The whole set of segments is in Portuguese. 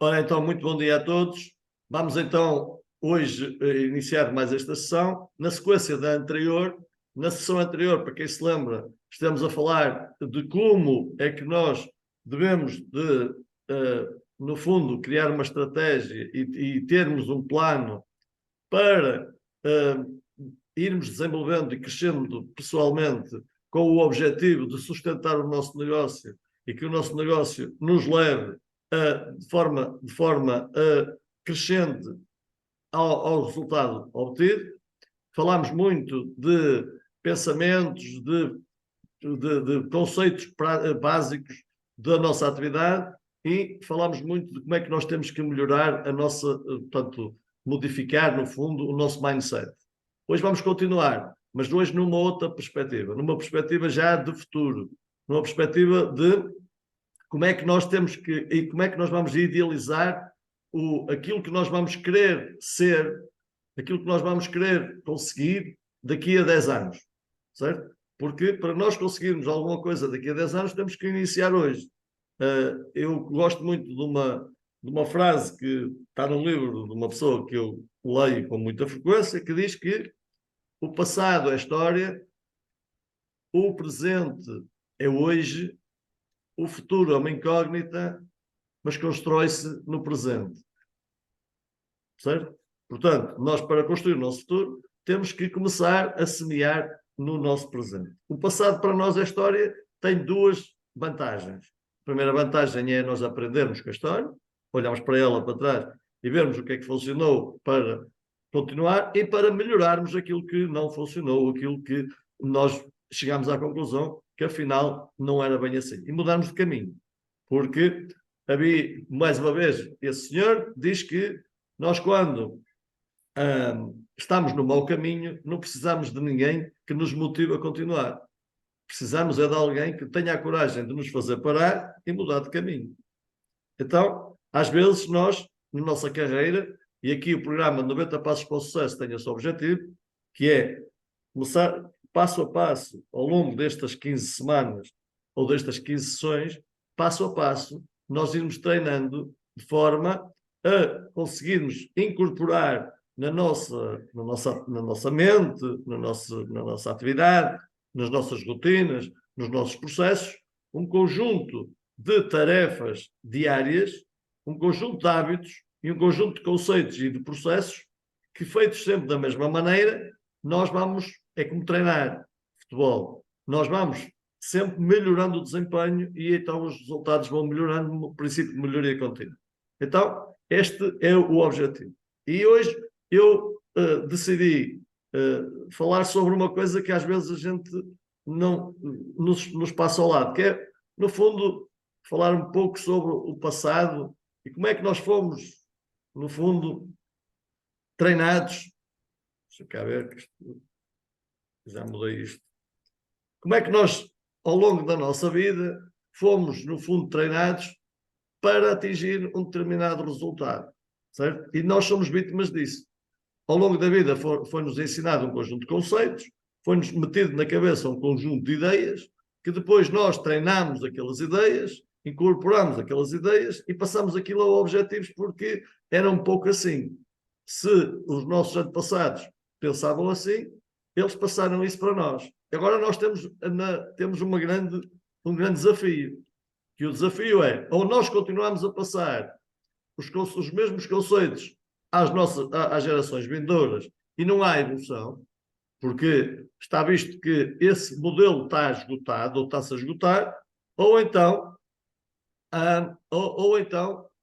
Ora, então, muito bom dia a todos. Vamos então hoje iniciar mais esta sessão. Na sequência da anterior, na sessão anterior, para quem se lembra, estamos a falar de como é que nós devemos de, no fundo, criar uma estratégia e termos um plano para irmos desenvolvendo e crescendo pessoalmente com o objetivo de sustentar o nosso negócio e que o nosso negócio nos leve de forma crescente ao resultado obtido. Falámos muito de pensamentos, de conceitos básicos da nossa atividade e falámos muito de como é que nós temos que melhorar a nossa, portanto, modificar, no fundo, o nosso mindset. Hoje vamos continuar, mas hoje numa outra perspectiva, numa perspectiva já de futuro, numa perspectiva de como é que nós temos que, e como é que nós vamos idealizar aquilo que nós vamos querer ser, aquilo que nós vamos querer conseguir daqui a 10 anos, certo? Porque para nós conseguirmos alguma coisa daqui a 10 anos, temos que iniciar hoje. Eu gosto muito de uma frase que está no livro de uma pessoa que eu leio com muita frequência, que diz que o passado é história, o presente é hoje, o futuro é uma incógnita, mas constrói-se no presente. Certo? Portanto, nós para construir o nosso futuro, temos que começar a semear no nosso presente. O passado para nós, a história, tem duas vantagens. A primeira vantagem é nós aprendermos com a história, olharmos para ela para trás e vermos o que é que funcionou para continuar e para melhorarmos aquilo que não funcionou, aquilo que nós chegámos à conclusão que afinal não era bem assim. E mudarmos de caminho. Porque havia, mais uma vez, esse senhor diz que nós quando estamos no mau caminho, não precisamos de ninguém que nos motive a continuar. Precisamos é de alguém que tenha a coragem de nos fazer parar e mudar de caminho. Então, às vezes nós, na nossa carreira, e aqui o programa 90 Passos para o Sucesso tem esse objetivo, que é começar passo a passo, ao longo destas 15 semanas, ou destas 15 sessões, passo a passo, nós irmos treinando de forma a conseguirmos incorporar na nossa mente, na nossa atividade, nas nossas rotinas, nos nossos processos, um conjunto de tarefas diárias, um conjunto de hábitos e um conjunto de conceitos e de processos que, feitos sempre da mesma maneira, nós vamos, é como treinar futebol, nós vamos sempre melhorando o desempenho e então os resultados vão melhorando no princípio de melhoria contínua. Então, este é o objetivo. E hoje eu decidi falar sobre uma coisa que às vezes a gente não nos passa ao lado, que é, no fundo, falar um pouco sobre o passado e como é que nós fomos, no fundo, treinados. Deixa eu cá ver, que já mudei isto. Como é que nós, ao longo da nossa vida, fomos, no fundo, treinados para atingir um determinado resultado, certo? E nós somos vítimas disso. Ao longo da vida foi-nos ensinado um conjunto de conceitos, foi-nos metido na cabeça um conjunto de ideias, que depois nós treinamos aquelas ideias, incorporamos aquelas ideias e passamos aquilo a objetivos porque era um pouco assim. Se os nossos antepassados pensavam assim, eles passaram isso para nós. Agora nós temos um grande desafio, que o desafio é, ou nós continuamos a passar os mesmos conceitos às gerações vindouras e não há evolução, porque está visto que esse modelo está esgotado ou está-se a esgotar, ou então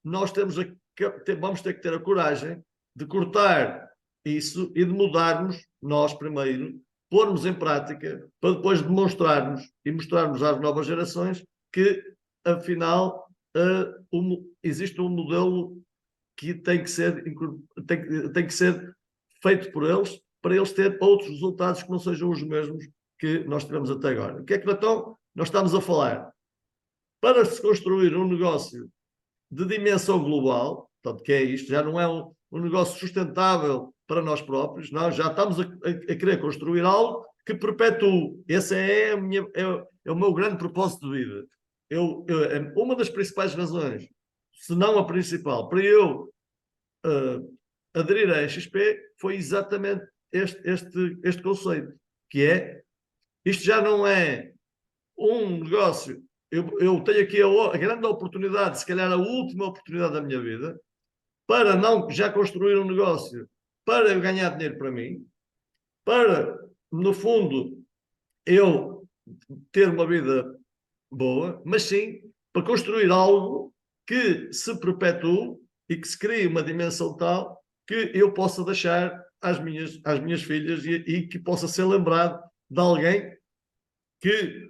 nós vamos ter que ter a coragem de cortar isso e de mudarmos nós primeiro, pormos em prática, para depois demonstrarmos e mostrarmos às novas gerações que, afinal, existe um modelo que tem que ser feito por eles, para eles terem outros resultados que não sejam os mesmos que nós tivemos até agora. O que é que então nós estamos a falar? Para se construir um negócio de dimensão global, portanto, que é isto, já não é um negócio sustentável para nós próprios, não, já estamos a querer construir algo que perpetue. Esse é o meu grande propósito de vida. Uma das principais razões se não a principal, para eu aderir à XP, foi exatamente este conceito, que é, isto já não é um negócio, eu tenho aqui a grande oportunidade, se calhar a última oportunidade da minha vida, para não já construir um negócio, para eu ganhar dinheiro para mim, para, no fundo, eu ter uma vida boa, mas sim para construir algo que se perpetue e que se crie uma dimensão tal que eu possa deixar às minhas filhas e que possa ser lembrado de alguém que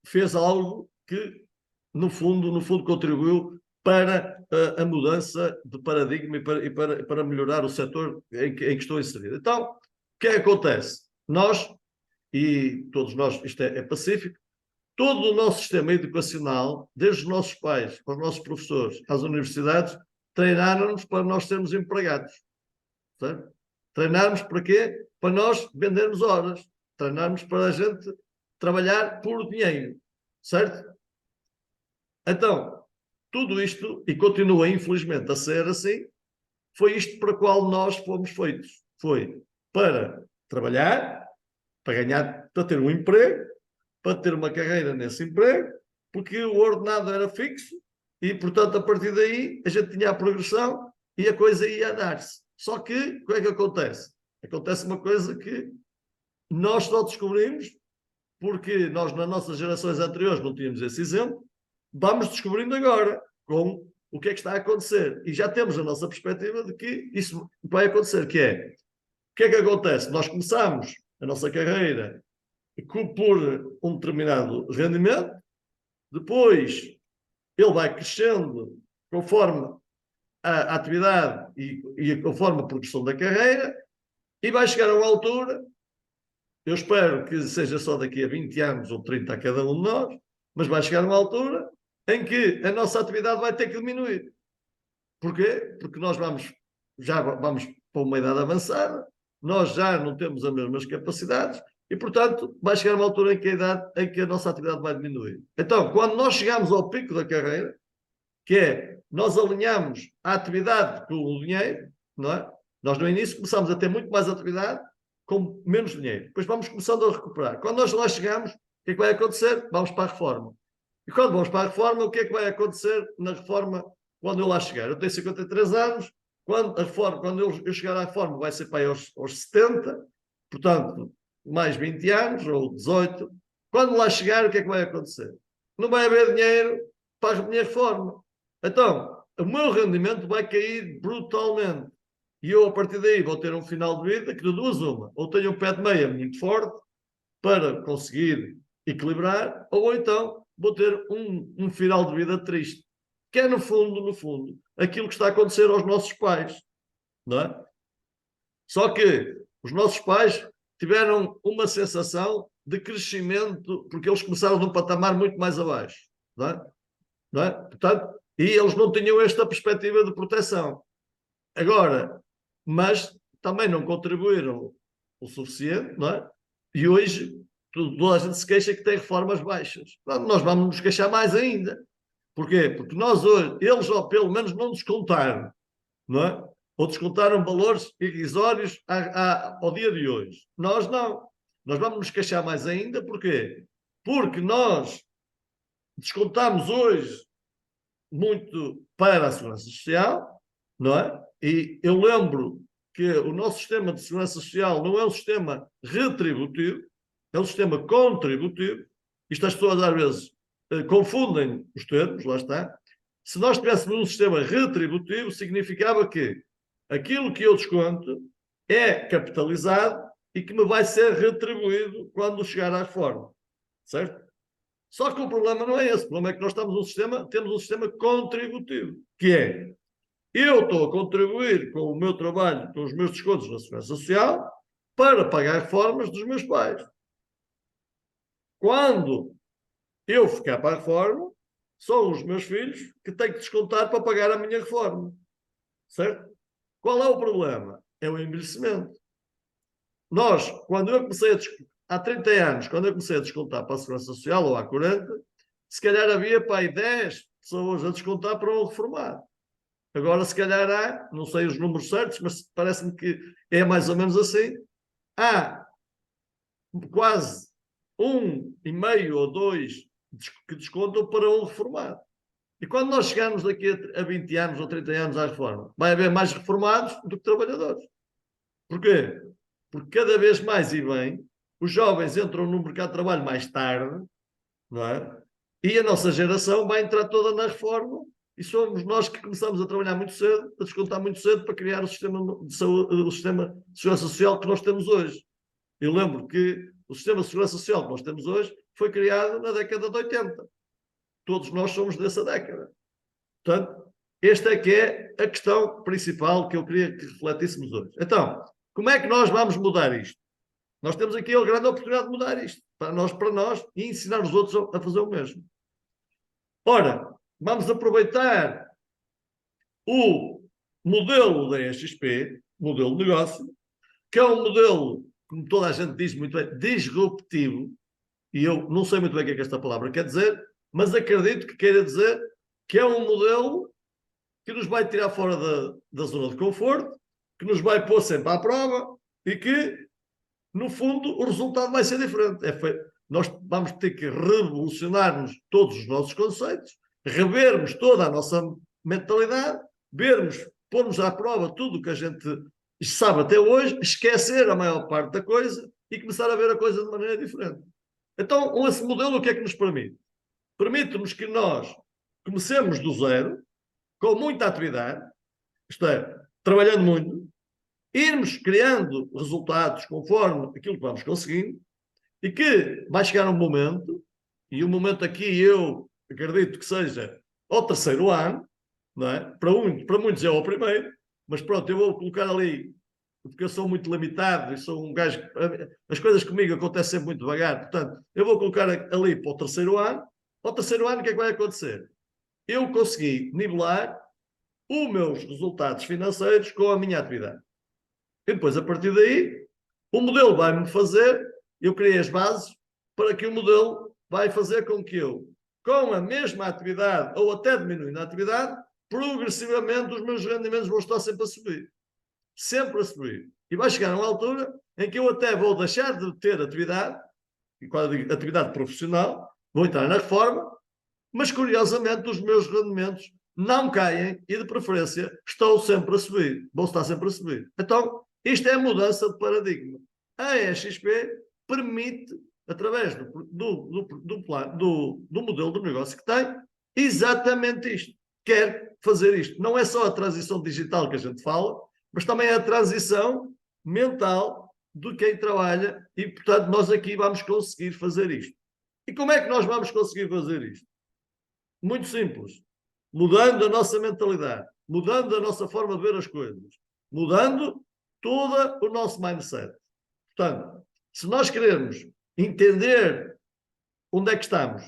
fez algo que, no fundo contribuiu para a mudança de paradigma e para melhorar o setor em que estou inserido. Então, o que é que acontece? Nós, e todos nós, isto é pacífico, todo o nosso sistema educacional, desde os nossos pais, aos nossos professores, às universidades, treinaram-nos para nós sermos empregados. Certo? Treinarmos para quê? Para nós vendermos horas. Treinarmos para a gente trabalhar por dinheiro. Certo? Então, tudo isto, e continua infelizmente a ser assim, foi isto para o qual nós fomos feitos. Foi para trabalhar, para ganhar, para ter um emprego, para ter uma carreira nesse emprego, porque o ordenado era fixo e, portanto, a partir daí a gente tinha a progressão e a coisa ia a dar-se. Só que, o que é que acontece? Acontece uma coisa que nós só descobrimos porque nós, nas nossas gerações anteriores, não tínhamos esse exemplo, vamos descobrindo agora com o que é que está a acontecer. E já temos a nossa perspectiva de que isso vai acontecer, que é, o que é que acontece? Nós começamos a nossa carreira por um determinado rendimento, depois ele vai crescendo conforme a atividade e conforme a progressão da carreira, e vai chegar a uma altura, eu espero que seja só daqui a 20 anos ou 30 a cada um de nós, mas vai chegar a uma altura em que a nossa atividade vai ter que diminuir. Porquê? Porque nós já vamos para uma idade avançada, nós já não temos as mesmas capacidades e, portanto, vai chegar uma altura em que a nossa atividade vai diminuir. Então, quando nós chegamos ao pico da carreira, que é nós alinhamos a atividade com o dinheiro, não é? Nós no início começamos a ter muito mais atividade com menos dinheiro. Depois vamos começando a recuperar. Quando nós lá chegamos, o que é que vai acontecer? Vamos para a reforma. E quando vamos para a reforma, o que é que vai acontecer na reforma quando eu lá chegar? Eu tenho 53 anos, quando eu chegar à reforma vai ser para aí aos 70, portanto, mais 20 anos, ou 18. Quando lá chegar, o que é que vai acontecer? Não vai haver dinheiro para a minha reforma. Então, o meu rendimento vai cair brutalmente. E eu, a partir daí, vou ter um final de vida que de duas uma. Ou tenho um pé de meia muito forte para conseguir equilibrar, ou então vou ter um final de vida triste. Que é, no fundo, aquilo que está a acontecer aos nossos pais. Não é? Só que os nossos pais tiveram uma sensação de crescimento, porque eles começaram num patamar muito mais abaixo. Não é? Não é? Portanto, e eles não tinham esta perspectiva de proteção. Agora, mas também não contribuíram o suficiente, não é? E hoje toda a gente se queixa que tem reformas baixas. Nós vamos nos queixar mais ainda. Porquê? Porque nós hoje, eles ou pelo menos não descontaram, não é? Ou descontaram valores irrisórios ao dia de hoje. Nós não. Nós vamos nos queixar mais ainda. Porquê? Porque nós descontamos hoje muito para a segurança social, não é? E eu lembro que o nosso sistema de segurança social não é um sistema retributivo, é um sistema contributivo. Isto as pessoas às vezes confundem os termos, lá está. Se nós tivéssemos um sistema retributivo, significava que aquilo que eu desconto é capitalizado e que me vai ser retribuído quando chegar à reforma, certo? Só que o problema não é esse. O problema é que nós temos um sistema contributivo, que é, eu estou a contribuir com o meu trabalho, com os meus descontos na Segurança Social, para pagar reformas dos meus pais. Quando eu ficar para a reforma, são os meus filhos que têm que descontar para pagar a minha reforma. Certo? Qual é o problema? É o envelhecimento. Nós, quando eu comecei há 30 anos, quando eu comecei a descontar para a Segurança Social, ou há 40, se calhar havia para aí 10, pessoas a descontar para um reformado. Agora, se calhar há, não sei os números certos, mas parece-me que é mais ou menos assim, há quase 1,5 ou 2 que descontam para um reformado. E quando nós chegarmos daqui a 20 anos ou 30 anos à reforma, vai haver mais reformados do que trabalhadores. Porquê? Porque cada vez mais e bem, os jovens entram no mercado de trabalho mais tarde, não é? E a nossa geração vai entrar toda na reforma e somos nós que começamos a trabalhar muito cedo, a descontar muito cedo para criar o sistema de saúde, o sistema de segurança social que nós temos hoje. Eu lembro que o sistema de segurança social que nós temos hoje foi criado na década de 80. Todos nós somos dessa década. Portanto, esta é que é a questão principal que eu queria que refletíssemos hoje. Então, como é que nós vamos mudar isto? Nós temos aqui a grande oportunidade de mudar isto, para nós, e ensinar os outros a fazer o mesmo. Ora, vamos aproveitar o modelo da EXP, modelo de negócio, que é um modelo, como toda a gente diz muito bem, disruptivo, e eu não sei muito bem o que é que esta palavra quer dizer, mas acredito que queira dizer que é um modelo que nos vai tirar fora da zona de conforto, que nos vai pôr sempre à prova e que, no fundo, o resultado vai ser diferente. Nós vamos ter que revolucionar-nos todos os nossos conceitos, revermos toda a nossa mentalidade, pormos à prova tudo o que a gente sabe até hoje, esquecer a maior parte da coisa e começar a ver a coisa de maneira diferente. Então, esse modelo o que é que nos permite? Permite-nos que nós comecemos do zero, com muita atividade, isto é, trabalhando muito, irmos criando resultados conforme aquilo que vamos conseguindo, e que vai chegar um momento, e o momento aqui eu acredito que seja ao terceiro ano, não é? Para muitos é ao primeiro, mas pronto, eu vou colocar ali, porque eu sou muito limitado e sou um gajo, as coisas comigo acontecem sempre muito devagar, portanto, eu vou colocar ali para o terceiro ano. Ao terceiro ano, o que é que vai acontecer? Eu consegui nivelar os meus resultados financeiros com a minha atividade. E depois, a partir daí, o modelo vai-me fazer, eu criei as bases para que o modelo vai fazer com que eu, com a mesma atividade, ou até diminuindo a atividade, progressivamente os meus rendimentos vão estar sempre a subir. Sempre a subir. E vai chegar a uma altura em que eu até vou deixar de ter atividade, e quando eu digo atividade profissional, vou entrar na reforma, mas curiosamente os meus rendimentos não caem e de preferência estão sempre a subir, vão estar sempre a subir. Então, isto é a mudança de paradigma. A EXP permite, através do modelo de negócio que tem, exatamente isto. Quer fazer isto. Não é só a transição digital que a gente fala, mas também a transição mental de quem trabalha e, portanto, nós aqui vamos conseguir fazer isto. E como é que nós vamos conseguir fazer isto? Muito simples. Mudando a nossa mentalidade, mudando a nossa forma de ver as coisas, mudando todo o nosso mindset. Portanto, se nós queremos entender onde é que estamos,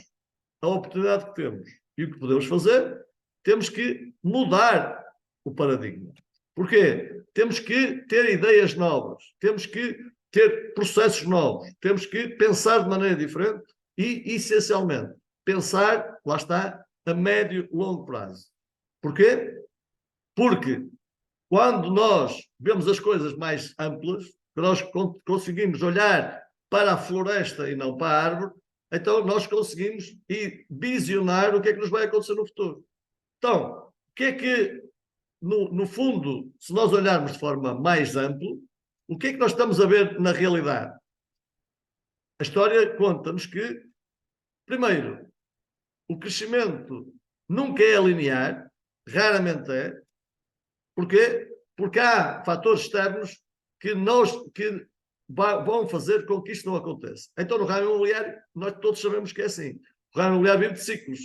a oportunidade que temos e o que podemos fazer, temos que mudar o paradigma. Porquê? Temos que ter ideias novas, temos que ter processos novos, temos que pensar de maneira diferente e, essencialmente, pensar, lá está, a médio e longo prazo. Porquê? Porque quando nós vemos as coisas mais amplas, nós conseguimos olhar para a floresta e não para a árvore, então nós conseguimos visionar o que é que nos vai acontecer no futuro. Então, o que é que, no fundo, se nós olharmos de forma mais ampla, o que é que nós estamos a ver na realidade? A história conta-nos que, primeiro, o crescimento nunca é linear, raramente é. Porquê? Porque há fatores externos que vão fazer com que isto não aconteça. Então, no ramo imobiliário, nós todos sabemos que é assim. O ramo imobiliário vive de ciclos.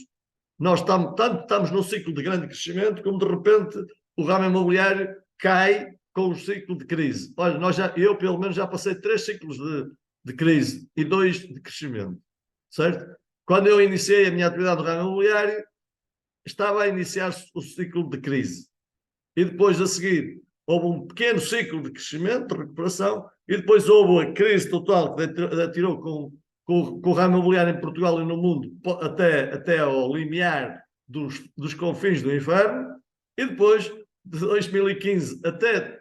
Nós estamos num ciclo de grande crescimento, como de repente o ramo imobiliário cai com o ciclo de crise. Olha, eu pelo menos já passei 3 ciclos de crise e 2 de crescimento. Certo? Quando eu iniciei a minha atividade no ramo imobiliário, estava a iniciar-se o ciclo de crise. E depois, a seguir, houve um pequeno ciclo de crescimento, de recuperação, e depois houve a crise total que atirou com o ramo imobiliário em Portugal e no mundo até ao limiar dos confins do inferno, e depois, de 2015 até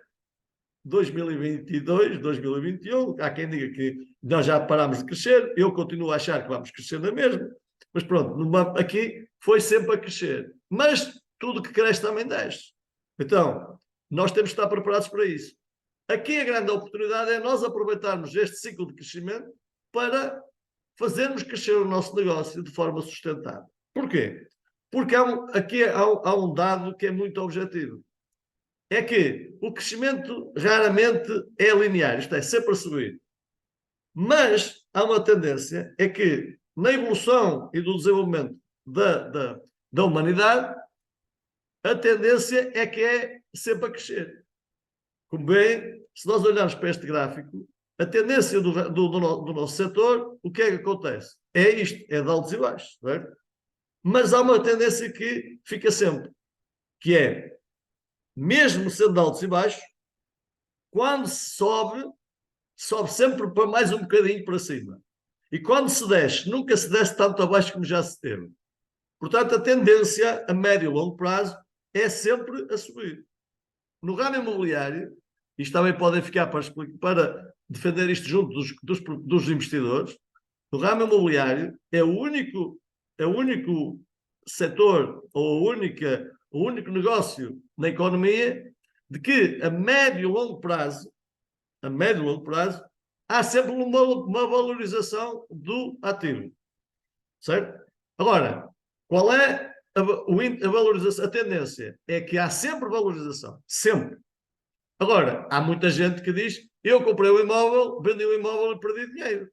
2022, 2021, há quem diga que nós já parámos de crescer, eu continuo a achar que vamos crescer na mesma, mas pronto, aqui foi sempre a crescer. Mas tudo que cresce também desce. Então, nós temos que estar preparados para isso. Aqui a grande oportunidade é nós aproveitarmos este ciclo de crescimento para fazermos crescer o nosso negócio de forma sustentável. Porquê? Porque aqui há um dado que é muito objetivo. É que o crescimento raramente é linear, isto é, sempre a subir. Mas há uma tendência, é que na evolução e do desenvolvimento da humanidade, a tendência é que é sempre a crescer. Como bem, se nós olharmos para este gráfico, a tendência do nosso setor, o que é que acontece? É isto, é de altos e baixos, certo? Mas há uma tendência que fica sempre, que é, mesmo sendo de altos e baixos, quando se sobe sempre para mais um bocadinho para cima. E quando se desce, nunca se desce tanto abaixo como já se teve. Portanto, a tendência a médio e longo prazo é sempre a subir. No ramo imobiliário, isto também podem ficar para defender isto junto dos investidores, no ramo imobiliário é o único setor ou o único negócio na economia de que a médio e longo prazo, há sempre uma valorização do ativo. Certo? Agora, qual é a valorização? A tendência é que há sempre valorização. Sempre. Agora, há muita gente que diz: eu comprei o imóvel, vendi o imóvel e perdi dinheiro.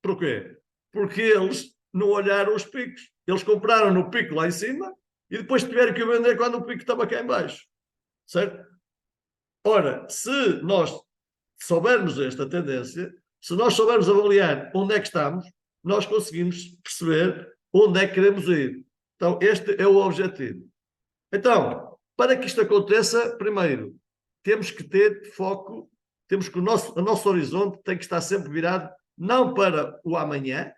Porquê? Porque eles não olharam os picos. Eles compraram no pico lá em cima e depois tiveram que vender quando o pico estava cá em baixo. Certo? Ora, se nós soubermos esta tendência, se nós soubermos avaliar onde é que estamos, nós conseguimos perceber onde é que queremos ir. Então, este é o objetivo. Então, para que isto aconteça, primeiro, temos que ter foco, temos que o nosso horizonte tem que estar sempre virado não para o amanhã,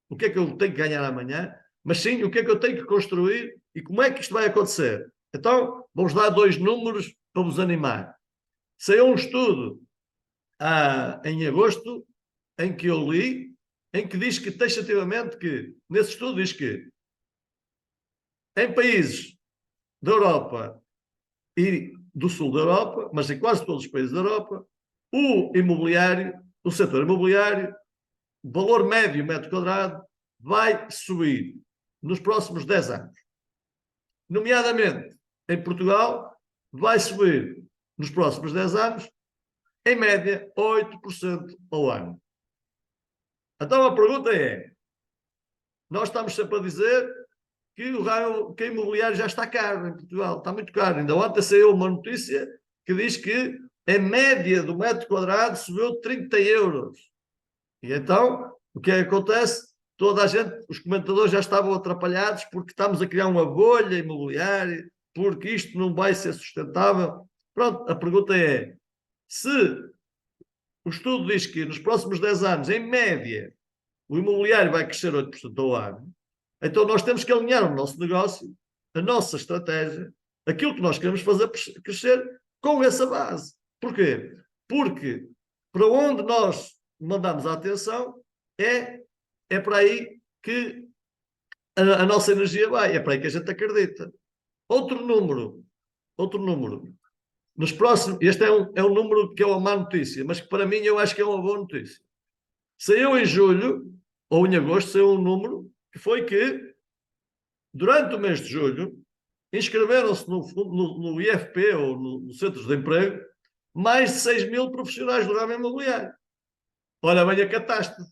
o que é que eu tenho que ganhar amanhã, mas sim o que é que eu tenho que construir e como é que isto vai acontecer. Então, vamos dar 2 números para vos animar. Saiu um estudo em agosto, em que eu li, em que diz que, taxativamente, nesse estudo diz que em países da Europa e do sul da Europa, mas em quase todos os países da Europa, o setor imobiliário, o valor médio metro quadrado, vai subir nos próximos 10 anos. Nomeadamente, em Portugal, vai subir nos próximos 10 anos, em média, 8% ao ano. Então a pergunta é, nós estamos sempre a dizer que o imobiliário já está caro em Portugal, está muito caro. Ainda ontem saiu uma notícia que diz que a média do metro quadrado subiu 30 euros. E então, o que é que acontece? Toda a gente, os comentadores já estavam atrapalhados porque estamos a criar uma bolha imobiliária, porque isto não vai ser sustentável. Pronto, a pergunta é, se o estudo diz que nos próximos 10 anos, em média, o imobiliário vai crescer 8% ao ano, então nós temos que alinhar o nosso negócio, a nossa estratégia, aquilo que nós queremos fazer crescer com essa base. Porquê? Porque para onde nós mandamos a atenção é para aí que a nossa energia vai, é para aí que a gente acredita. Outro número. Nos próximos, este é um número que é uma má notícia, mas que para mim eu acho que é uma boa notícia. Saiu em julho, ou em agosto, saiu um número que foi que, durante o mês de julho, inscreveram-se no IFP, ou no Centro de Emprego, mais de 6 mil profissionais do ramo imobiliário. Olha bem a catástrofe.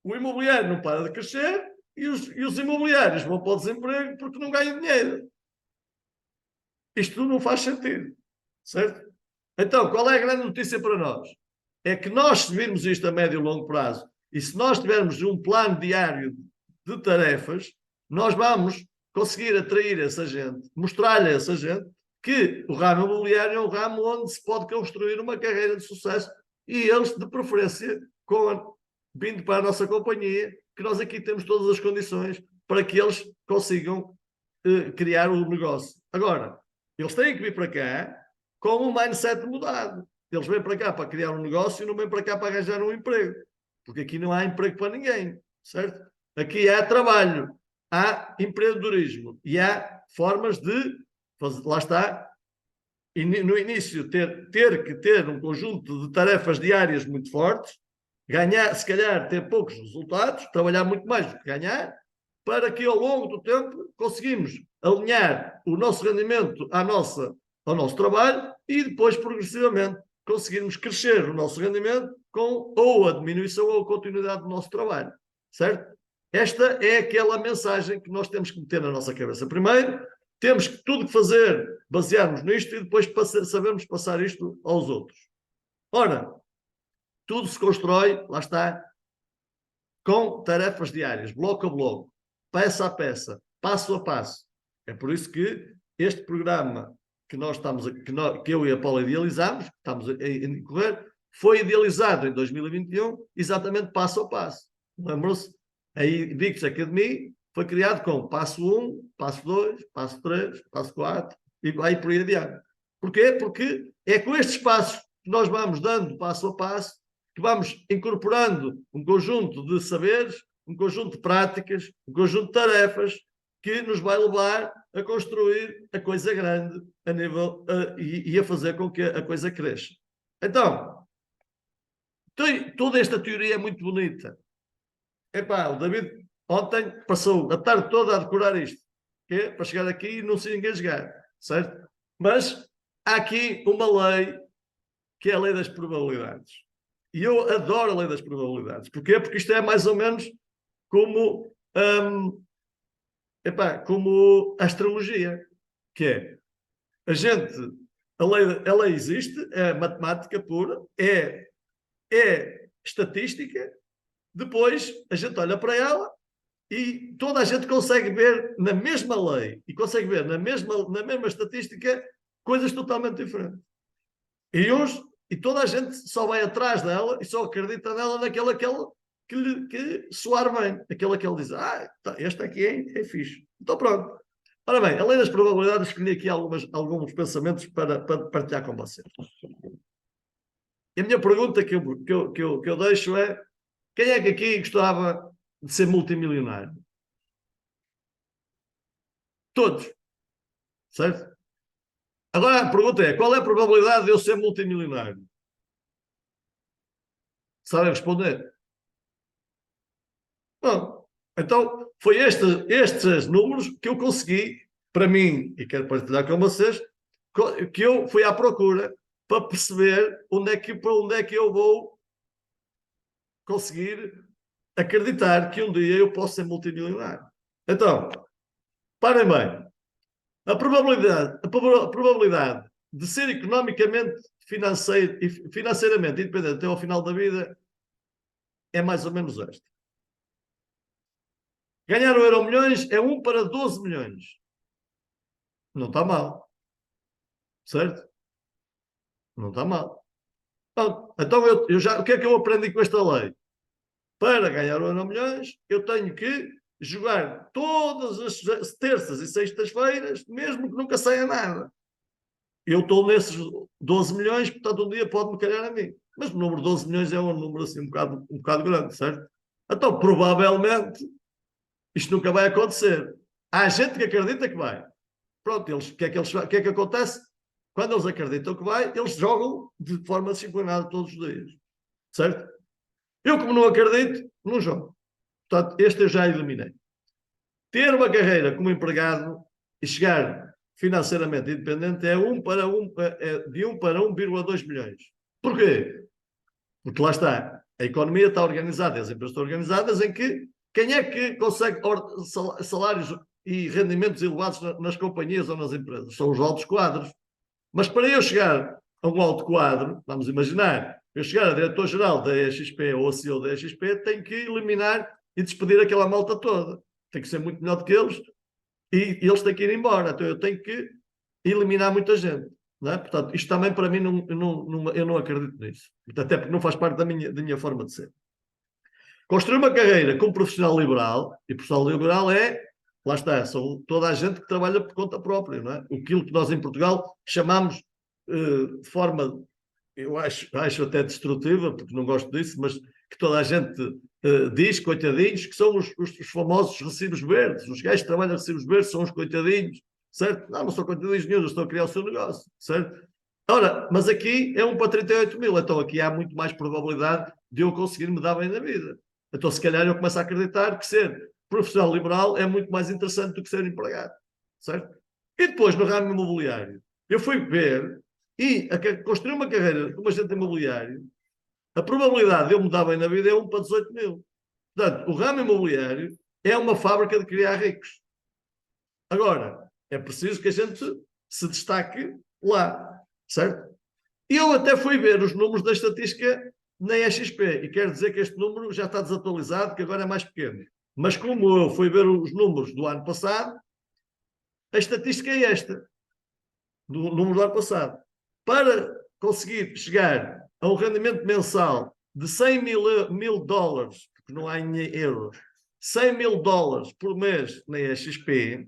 O imobiliário não para de crescer e os imobiliários vão para o desemprego porque não ganham dinheiro. Isto não faz sentido, certo? Então, qual é a grande notícia para nós? É que nós, se virmos isto a médio e longo prazo, e se nós tivermos um plano diário de tarefas, nós vamos conseguir atrair essa gente, mostrar-lhe a essa gente que o ramo imobiliário é um ramo onde se pode construir uma carreira de sucesso e eles, de preferência, vindo para a nossa companhia, que nós aqui temos todas as condições para que eles consigam criar o negócio. Agora, eles têm que vir para cá com um mindset mudado. Eles vêm para cá para criar um negócio e não vêm para cá para arranjar um emprego. Porque aqui não há emprego para ninguém, certo? Aqui há trabalho, há empreendedorismo e há formas de fazer, lá está, e no início ter que ter um conjunto de tarefas diárias muito fortes, ganhar, se calhar ter poucos resultados, trabalhar muito mais do que ganhar, para que ao longo do tempo conseguimos alinhar o nosso rendimento ao nosso trabalho e depois progressivamente conseguirmos crescer o nosso rendimento com ou a diminuição ou a continuidade do nosso trabalho, certo? Esta é aquela mensagem que nós temos que meter na nossa cabeça. Primeiro, temos que tudo que fazer basearmos nisto e depois sabermos passar isto aos outros. Ora, tudo se constrói, lá está, com tarefas diárias, bloco a bloco, peça a peça, passo a passo. É por isso que este programa que nós estamos, que eu e a Paula idealizamos, estamos a decorrer, foi idealizado em 2021, exatamente passo a passo. Lembram-se? A Invictus Academy foi criado com passo 1, passo 2, passo 3, passo 4 e vai por aí adiante. Porquê? Porque é com estes passos que nós vamos dando passo a passo, que vamos incorporando um conjunto de saberes, um conjunto de práticas, um conjunto de tarefas que nos vai levar a construir a coisa grande a nível e a fazer com que a coisa cresça. Então, toda esta teoria é muito bonita. Epá, o David ontem passou a tarde toda a decorar isto, que é para chegar aqui e não se engasgar, certo? Mas há aqui uma lei que é a lei das probabilidades. E eu adoro a lei das probabilidades. Porquê? Porque isto é mais ou menos como, como a astrologia, que é a gente, a lei existe, é matemática pura, é estatística, depois a gente olha para ela e toda a gente consegue ver na mesma lei e consegue ver na mesma estatística coisas totalmente diferentes. E toda a gente só vai atrás dela e só acredita nela naquela que soar bem, aquela que ele diz, este aqui é fixe. Então pronto. Ora bem, além das probabilidades, escolhi aqui alguns pensamentos para partilhar com vocês. E a minha pergunta que eu deixo é: quem é que aqui gostava de ser multimilionário? Todos, certo? Agora a pergunta é: qual é a probabilidade de eu ser multimilionário? Sabem responder? Bom, então foi estes números que eu consegui para mim, e quero partilhar com vocês, que eu fui à procura para perceber para onde é que eu vou conseguir acreditar que um dia eu posso ser multimilionário. Então, parem bem. A probabilidade de ser economicamente, financeiramente independente até ao final da vida é mais ou menos esta. Ganhar o Euromilhões é 1 para 12 milhões. Não está mal. Certo? Não está mal. Então, o que é que eu aprendi com esta lei? Para ganhar o Euromilhões, eu tenho que jogar todas as terças e sextas-feiras, mesmo que nunca saia nada. Eu estou nesses 12 milhões, portanto, um dia pode-me calhar a mim. Mas o número 12 milhões é um número assim um bocado grande, certo? Então, provavelmente, isto nunca vai acontecer. Há gente que acredita que vai. Pronto, o que é que acontece? Quando eles acreditam que vai, eles jogam de forma disciplinada todos os dias. Certo? Eu, como não acredito, não jogo. Portanto, este eu já eliminei. Ter uma carreira como empregado e chegar financeiramente independente é de 1 para 1,2 milhões. Porquê? Porque lá está. A economia está organizada, as empresas estão organizadas em que quem é que consegue salários e rendimentos elevados nas companhias ou nas empresas? São os altos quadros. Mas para eu chegar a um alto quadro, vamos imaginar, eu chegar a diretor-geral da EXP ou a CEO da EXP, tenho que eliminar e despedir aquela malta toda. Tem que ser muito melhor do que eles e eles têm que ir embora. Então eu tenho que eliminar muita gente. Não é? Portanto, isto também para mim eu não acredito nisso. Até porque não faz parte da minha forma de ser. Construir uma carreira como profissional liberal, e profissional liberal é lá está, são toda a gente que trabalha por conta própria, não é? Aquilo que nós em Portugal chamamos de forma, eu acho até destrutiva, porque não gosto disso, mas que toda a gente diz, coitadinhos, que são os famosos recibos verdes. Os gajos que trabalham recibos verdes são os coitadinhos, certo? Não são coitadinhos nenhum, estão a criar o seu negócio, certo? Ora, mas aqui é um para 38 mil, então aqui há muito mais probabilidade de eu conseguir me dar bem na vida. Então, se calhar, eu começo a acreditar que ser profissional liberal é muito mais interessante do que ser empregado, certo? E depois, no ramo imobiliário, eu fui ver e construir uma carreira como agente imobiliário, a probabilidade de eu me dar bem na vida é 1 para 18 mil. Portanto, o ramo imobiliário é uma fábrica de criar ricos. Agora, é preciso que a gente se destaque lá, certo? E eu até fui ver os números da estatística na EXP, e quero dizer que este número já está desatualizado, que agora é mais pequeno. Mas como eu fui ver os números do ano passado, a estatística é esta, do número do ano passado. Para conseguir chegar a um rendimento mensal de 100 mil dólares, porque não há em euros, 100 mil dólares por mês na EXP,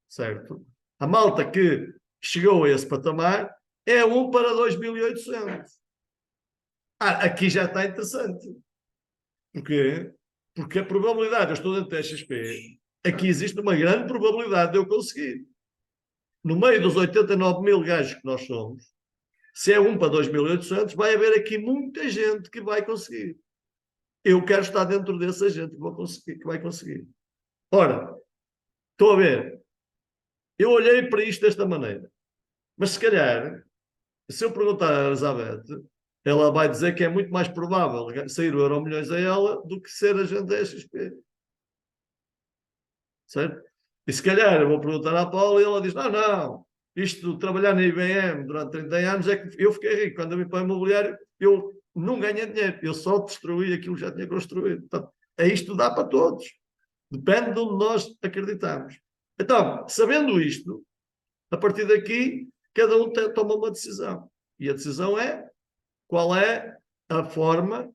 certo? A malta que chegou a esse patamar é 1 para 2.800. Aqui já está interessante. Porquê? Porque a probabilidade, eu estou dentro da XP, aqui existe uma grande probabilidade de eu conseguir. No meio dos 89 mil gajos que nós somos, se é 1 para 2.800, vai haver aqui muita gente que vai conseguir. Eu quero estar dentro dessa gente que vai conseguir. Ora, estou a ver. Eu olhei para isto desta maneira. Mas se calhar, se eu perguntar a Elizabeth, ela vai dizer que é muito mais provável sair o Euromilhões a ela do que ser agente da XP. Certo? E se calhar eu vou perguntar à Paula e ela diz: não, não, isto de trabalhar na IBM durante 30 anos é que eu fiquei rico. Quando eu vim para o imobiliário, eu não ganhei dinheiro, eu só destruí aquilo que já tinha construído. Portanto, isto dá para todos. Depende de onde nós acreditamos. Então, sabendo isto, a partir daqui, cada um toma uma decisão. E a decisão é qual é a forma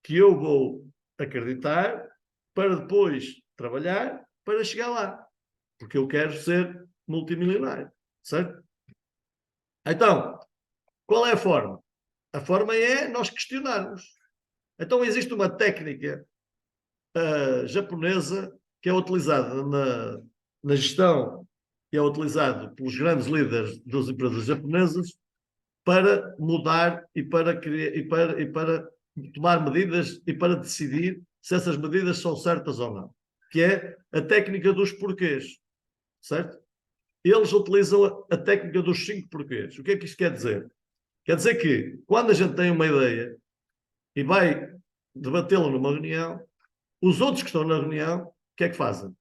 que eu vou acreditar para depois trabalhar para chegar lá. Porque eu quero ser multimilionário, certo? Então, qual é a forma? A forma é nós questionarmos. Então, existe uma técnica japonesa que é utilizada na gestão, que é utilizada pelos grandes líderes das empresas japonesas para mudar e para, criar, e para tomar medidas e para decidir se essas medidas são certas ou não. Que é a técnica dos porquês, certo? Eles utilizam a técnica dos 5 porquês. O que é que isto quer dizer? Quer dizer que quando a gente tem uma ideia e vai debatê-la numa reunião, os outros que estão na reunião, o que é que fazem?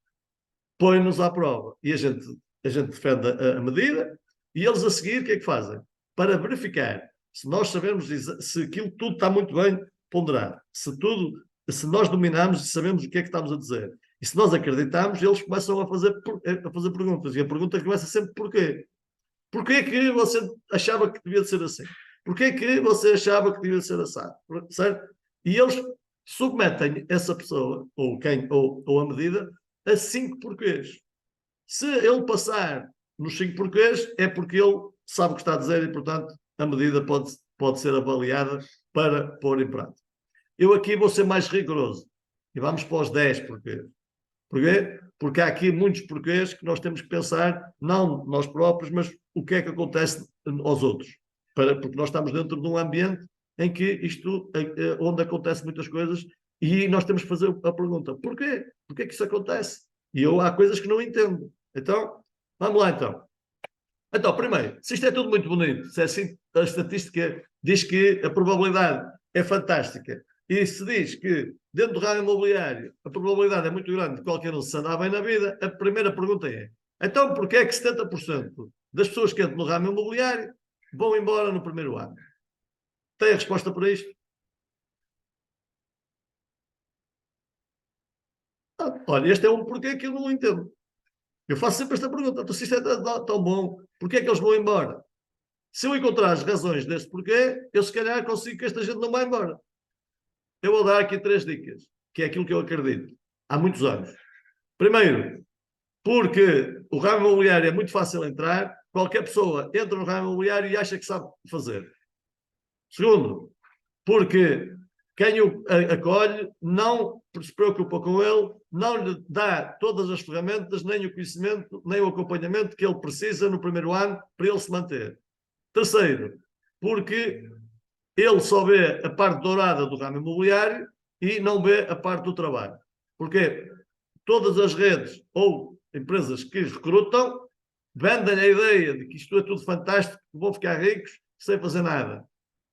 Põem-nos à prova. E a gente defende a medida e eles a seguir, o que é que fazem? Para verificar se nós sabemos se aquilo tudo está muito bem ponderado, se nós dominamos e sabemos o que é que estamos a dizer. E se nós acreditamos, eles começam a fazer perguntas. E a pergunta começa sempre porquê? Porquê que você achava que devia ser assim? Porquê que você achava que devia ser assado? Certo? E eles submetem essa pessoa, ou a medida, a 5 porquês. Se ele passar nos 5 porquês, é porque ele sabe o que está a dizer e, portanto, a medida pode ser avaliada para pôr em prática. Eu aqui vou ser mais rigoroso e vamos para os 10 porquês. Porquê? Porque há aqui muitos porquês que nós temos que pensar, não nós próprios, mas o que é que acontece aos outros. Porque nós estamos dentro de um ambiente em que onde acontecem muitas coisas e nós temos que fazer a pergunta, porquê? Porquê que isso acontece? E há coisas que não entendo. Então, vamos lá então. Então, primeiro, se isto é tudo muito bonito, se é assim, a estatística diz que a probabilidade é fantástica, e se diz que dentro do ramo imobiliário a probabilidade é muito grande de qualquer um se andar bem na vida, a primeira pergunta é: então porquê é que 70% das pessoas que entram no ramo imobiliário vão embora no primeiro ano? Tem a resposta para isto? Olha, este é um porquê que eu não entendo. Eu faço sempre esta pergunta: então, se isto é tão bom, porquê é que eles vão embora? Se eu encontrar as razões desse porquê, eu se calhar consigo que esta gente não vá embora. Eu vou dar aqui 3 dicas, que é aquilo que eu acredito há muitos anos. Primeiro, porque o ramo imobiliário é muito fácil entrar, qualquer pessoa entra no ramo imobiliário e acha que sabe fazer. Segundo, porque quem o acolhe não se preocupa com ele, não lhe dá todas as ferramentas, nem o conhecimento, nem o acompanhamento que ele precisa no primeiro ano para ele se manter. Terceiro, porque ele só vê a parte dourada do ramo imobiliário e não vê a parte do trabalho. Porque todas as redes ou empresas que recrutam vendem a ideia de que isto é tudo fantástico, que vão ficar ricos sem fazer nada.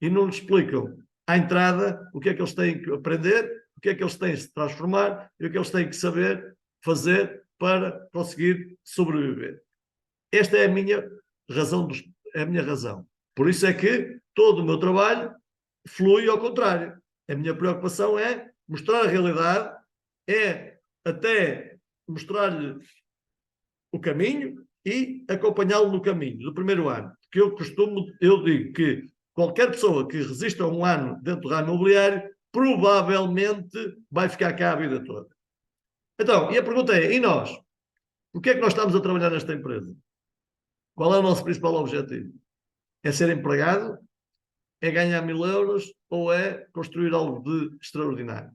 E não lhes explicam à entrada o que é que eles têm que aprender, o que é que eles têm que se transformar e o que eles têm que saber fazer para conseguir sobreviver. Esta é a minha razão, é a minha razão. Por isso é que todo o meu trabalho flui ao contrário. A minha preocupação é mostrar a realidade, é até mostrar-lhe o caminho e acompanhá-lo no caminho do primeiro ano. Porque eu digo que qualquer pessoa que resista um ano dentro do ramo imobiliário provavelmente vai ficar cá a vida toda. Então, e a pergunta é, e nós? O que é que nós estamos a trabalhar nesta empresa? Qual é o nosso principal objetivo? É ser empregado? É ganhar 1.000 euros? Ou é construir algo de extraordinário?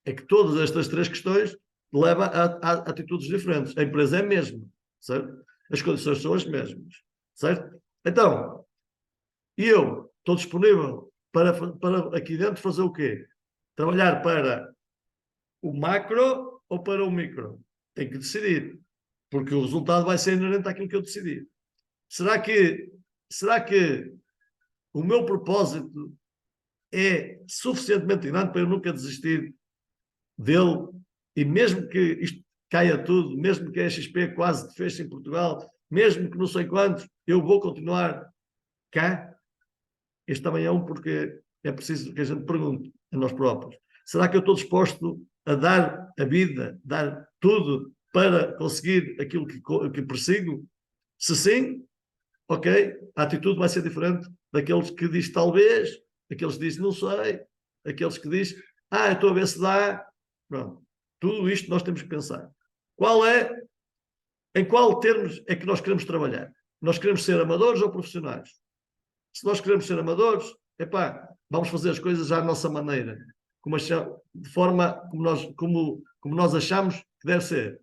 É que todas estas três questões levam a atitudes diferentes. A empresa é a mesma, certo? As condições são as mesmas, certo? Então, eu estou disponível para aqui dentro fazer o quê? Trabalhar para o macro ou para o micro? Tenho que decidir, porque o resultado vai ser inerente àquilo que eu decidi. Será que o meu propósito é suficientemente grande para eu nunca desistir dele? E mesmo que isto caia tudo, mesmo que a XP quase feche em Portugal, mesmo que não sei quantos, eu vou continuar cá? Este também é um porque é preciso que a gente pergunte a nós próprios. Será que eu estou disposto a dar a vida, dar tudo para conseguir aquilo que persigo? Se sim, ok, a atitude vai ser diferente daqueles que diz talvez, daqueles que diz não sei, daqueles que diz estou a ver se dá. Pronto. Tudo isto nós temos que pensar. Em qual termos é que nós queremos trabalhar? Nós queremos ser amadores ou profissionais? Se nós queremos ser amadores, vamos fazer as coisas à nossa maneira, de forma como nós achamos que deve ser.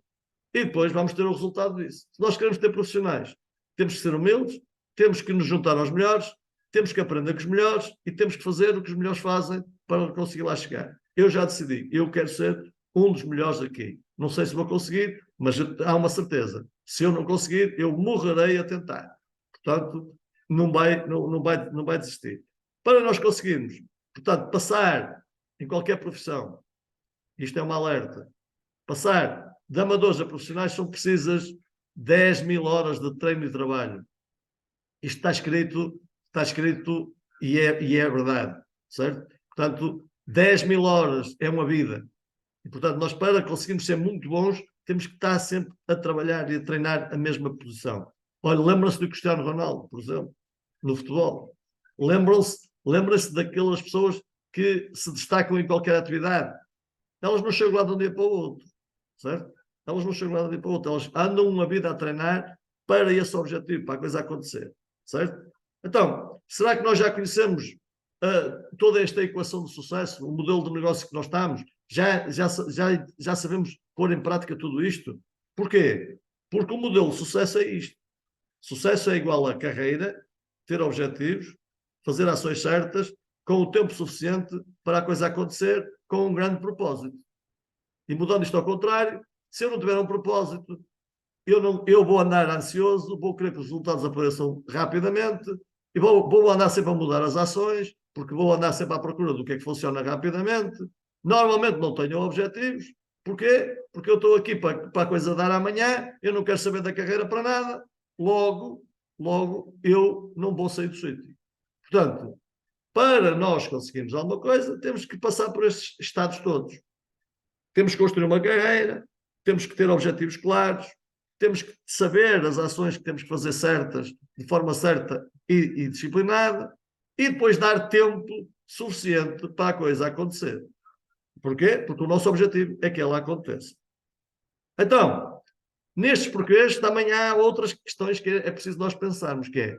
E depois vamos ter o resultado disso. Se nós queremos ter profissionais, temos que ser humildes, temos que nos juntar aos melhores, temos que aprender com os melhores e temos que fazer o que os melhores fazem para conseguir lá chegar. Eu já decidi, eu quero ser um dos melhores aqui. Não sei se vou conseguir, mas há uma certeza. Se eu não conseguir, eu morrerei a tentar. Portanto, não vai desistir. Para nós conseguirmos, portanto, passar em qualquer profissão, isto é um alerta, passar de amadores a profissionais são precisas 10.000 horas de treino e trabalho. Isto está escrito e é verdade, certo? Portanto, 10.000 horas é uma vida. E, portanto, nós para conseguirmos ser muito bons, temos que estar sempre a trabalhar e a treinar a mesma posição. Olha, lembra-se do Cristiano Ronaldo, por exemplo, no futebol. Lembra-se daquelas pessoas que se destacam em qualquer atividade. Elas não chegam lá de um dia para o outro, certo? Elas não chegam lá de um dia para o outro. Elas andam uma vida a treinar para esse objetivo, para a coisa acontecer, certo? Então, será que nós já conhecemos toda esta equação de sucesso, o modelo de negócio que nós estamos? Já sabemos pôr em prática tudo isto? Porquê? Porque o modelo de sucesso é isto. Sucesso é igual a carreira, ter objetivos, fazer ações certas, com o tempo suficiente para a coisa acontecer, com um grande propósito. E mudando isto ao contrário, se eu não tiver um propósito, eu vou andar ansioso, vou querer que os resultados apareçam rapidamente, e vou andar sempre a mudar as ações, porque vou andar sempre à procura do que é que funciona rapidamente. Normalmente não tenho objetivos. Porquê? Porque eu estou aqui para a coisa dar amanhã, eu não quero saber da carreira para nada, logo eu não vou sair do sítio. Portanto, para nós conseguirmos alguma coisa, temos que passar por estes estados todos. Temos que construir uma carreira, temos que ter objetivos claros, temos que saber as ações que temos que fazer certas, de forma certa e disciplinada, e depois dar tempo suficiente para a coisa acontecer. Porquê? Porque o nosso objetivo é que ela aconteça. Então, Nestes porquês também há outras questões que é preciso nós pensarmos, que é,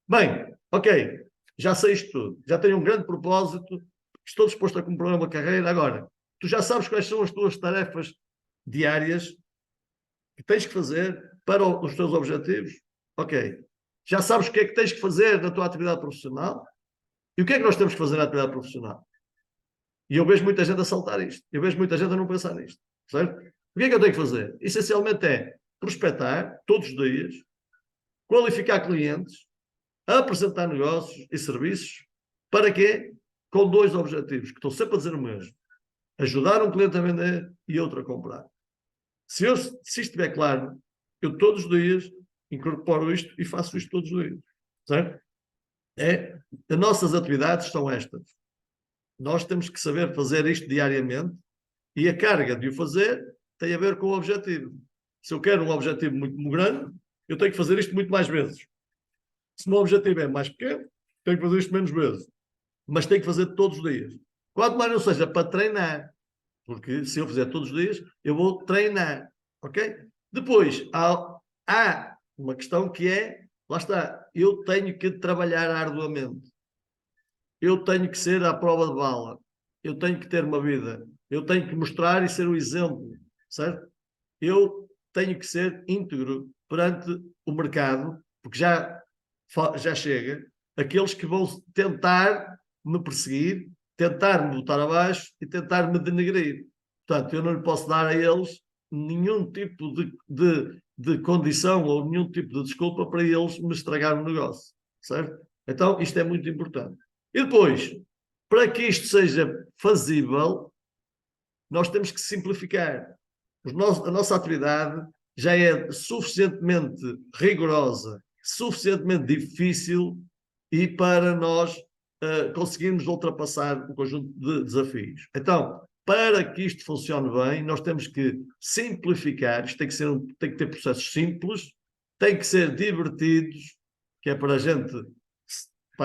bem, ok, já sei isto tudo, já tenho um grande propósito, estou disposto a cumprir uma carreira, agora, tu já sabes quais são as tuas tarefas diárias que tens que fazer para os teus objetivos? Ok. Já sabes o que é que tens que fazer na tua atividade profissional? E o que é que nós temos que fazer na atividade profissional? E eu vejo muita gente a saltar isto. Eu vejo muita gente a não pensar nisto. Certo? O que é que eu tenho que fazer? Essencialmente é prospectar todos os dias, qualificar clientes, apresentar negócios e serviços. Para quê? Com dois objetivos, que estou sempre a dizer o mesmo. Ajudar um cliente a vender e outro a comprar. Se isto estiver claro, eu todos os dias incorporo isto e faço isto todos os dias. Certo? As nossas atividades são estas. Nós temos que saber fazer isto diariamente e a carga de o fazer tem a ver com o objetivo. Se eu quero um objetivo muito grande, eu tenho que fazer isto muito mais vezes. Se o meu objetivo é mais pequeno, tenho que fazer isto menos vezes. Mas tenho que fazer todos os dias. Quanto mais não seja para treinar, porque se eu fizer todos os dias, eu vou treinar. Ok? Depois, há uma questão que é, lá está, eu tenho que trabalhar arduamente. Eu tenho que ser à prova de bala. Eu tenho que ter uma vida. Eu tenho que mostrar e ser o exemplo. Certo? Eu tenho que ser íntegro perante o mercado, porque já chega aqueles que vão tentar me perseguir, tentar me botar abaixo e tentar me denegrir. Portanto, eu não lhe posso dar a eles nenhum tipo de condição ou nenhum tipo de desculpa para eles me estragar o negócio. Certo? Então, isto é muito importante. E depois, para que isto seja fazível, nós temos que simplificar. A nossa atividade já é suficientemente rigorosa, suficientemente difícil e para nós conseguirmos ultrapassar um conjunto de desafios. Então, para que isto funcione bem, nós temos que simplificar, isto tem que ter processos simples, tem que ser divertidos, que é para a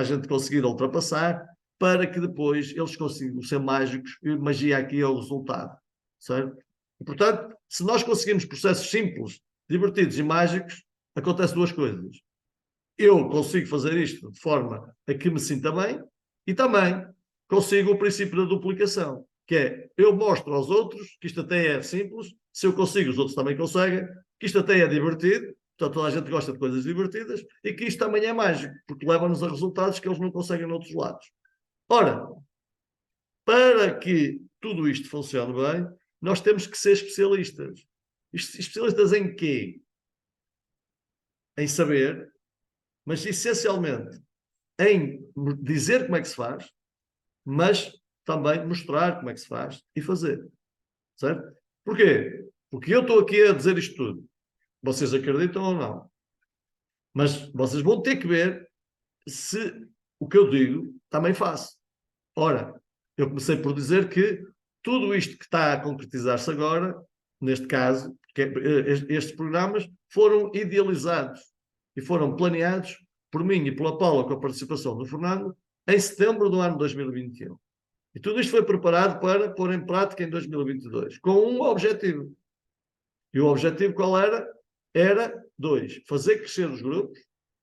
gente conseguir ultrapassar, para que depois eles consigam ser mágicos e magia aqui é o resultado, certo? E, portanto, se nós conseguimos processos simples, divertidos e mágicos, acontecem duas coisas. Eu consigo fazer isto de forma a que me sinta bem e também consigo o princípio da duplicação, que é eu mostro aos outros que isto até é simples, se eu consigo, os outros também conseguem, que isto até é divertido, portanto toda a gente gosta de coisas divertidas e que isto também é mágico, porque leva-nos a resultados que eles não conseguem noutros lados. Ora, para que tudo isto funcione bem, nós temos que ser especialistas. Especialistas em quê? Em saber, mas essencialmente em dizer como é que se faz, mas também mostrar como é que se faz e fazer. Certo? Porquê? Porque eu estou aqui a dizer isto tudo. Vocês acreditam ou não? Mas vocês vão ter que ver se o que eu digo também faço. Ora, eu comecei por dizer que tudo isto que está a concretizar-se agora, neste caso, estes programas foram idealizados e foram planeados por mim e pela Paula com a participação do Fernando em setembro do ano 2021. E tudo isto foi preparado para pôr em prática em 2022, com um objetivo. E o objetivo qual era? Era dois, fazer crescer os grupos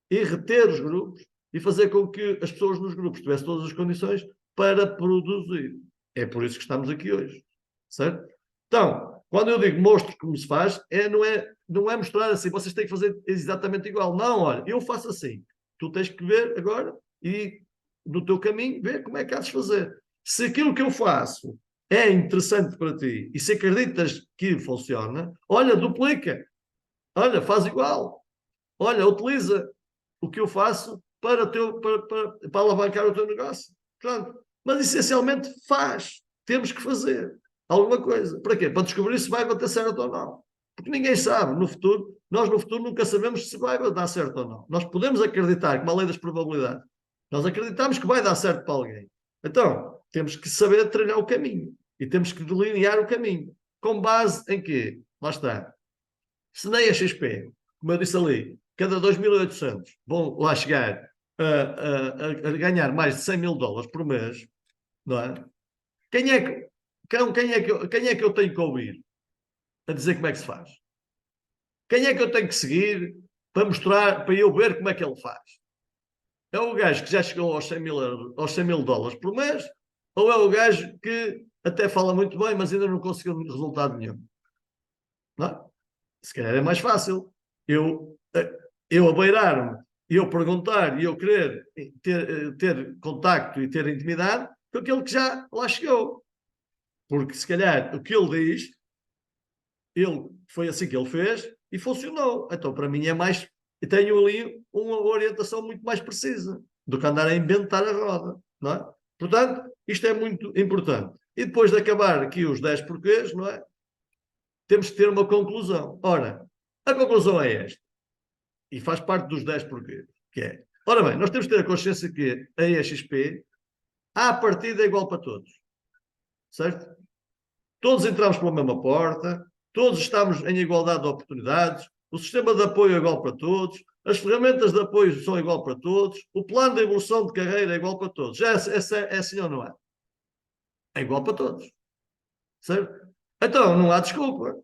e reter os grupos e fazer com que as pessoas nos grupos tivessem todas as condições para produzir. É por isso que estamos aqui hoje. Certo? Então, quando eu digo mostro como se faz, não é mostrar assim, vocês têm que fazer exatamente igual. Não, olha, eu faço assim. Tu tens que ver agora e no teu caminho ver como é que há de fazer. Se aquilo que eu faço é interessante para ti e se acreditas que funciona, olha, duplica. Olha, faz igual. Olha, utiliza o que eu faço para alavancar o teu negócio. Pronto. Mas essencialmente faz. Temos que fazer alguma coisa. Para quê? Para descobrir se vai bater certo ou não. Porque ninguém sabe no futuro. Nós no futuro nunca sabemos se vai dar certo ou não. Nós podemos acreditar, como a lei das probabilidades. Nós acreditamos que vai dar certo para alguém. Então, temos que saber trilhar o caminho. E temos que delinear o caminho. Com base em quê? Lá está. Se nem a XP, como eu disse ali, cada 2.800 vão lá chegar a ganhar mais de 100 mil dólares por mês, não é? Quem é que eu tenho que ouvir a dizer como é que se faz? Quem é que eu tenho que seguir para mostrar, para eu ver como é que ele faz? É o gajo que já chegou aos 100 mil, aos 100 mil dólares por mês, ou é o gajo que até fala muito bem, mas ainda não conseguiu resultado nenhum? Não é? Se calhar é mais fácil eu abeirar-me, eu perguntar e eu querer ter contacto e ter intimidade com aquele que já lá chegou. Porque se calhar o que ele diz, foi assim que ele fez e funcionou. Então, para mim, é mais. Eu tenho ali uma orientação muito mais precisa do que andar a inventar a roda. Não é? Portanto, isto é muito importante. E depois de acabar aqui os 10 porquês, não é? Temos que ter uma conclusão. Ora, a conclusão é esta, e faz parte dos 10 porquês, que é, ora bem, nós temos que ter a consciência que a EXP, à partida, é igual para todos. Certo? Todos entramos pela mesma porta, todos estamos em igualdade de oportunidades, o sistema de apoio é igual para todos, as ferramentas de apoio são igual para todos, o plano de evolução de carreira é igual para todos. É assim ou não é? É igual para todos. Certo? Então, não há desculpa.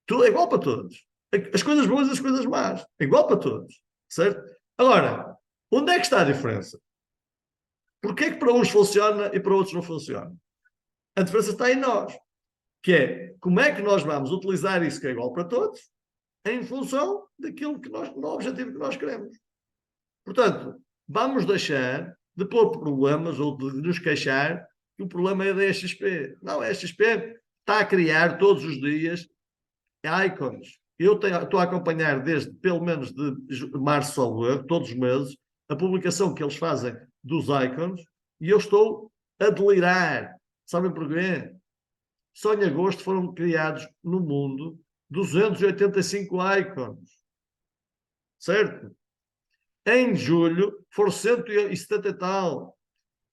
Tudo é igual para todos. As coisas boas e as coisas más. É igual para todos. Certo? Agora, onde é que está a diferença? Porquê é que para uns funciona e para outros não funciona? A diferença está em nós. Que é como é que nós vamos utilizar isso que é igual para todos em função daquilo que nós, do objetivo que nós queremos. Portanto, vamos deixar de pôr problemas ou de nos queixar que o problema é da EXP. Não, a EXP está a criar todos os dias icons. Eu estou a acompanhar desde pelo menos de março ao erro, todos os meses, a publicação que eles fazem dos icons e eu estou a delirar. Sabem porquê? Só em agosto foram criados no mundo 285 icons. Certo? Em julho foram 170 e tal.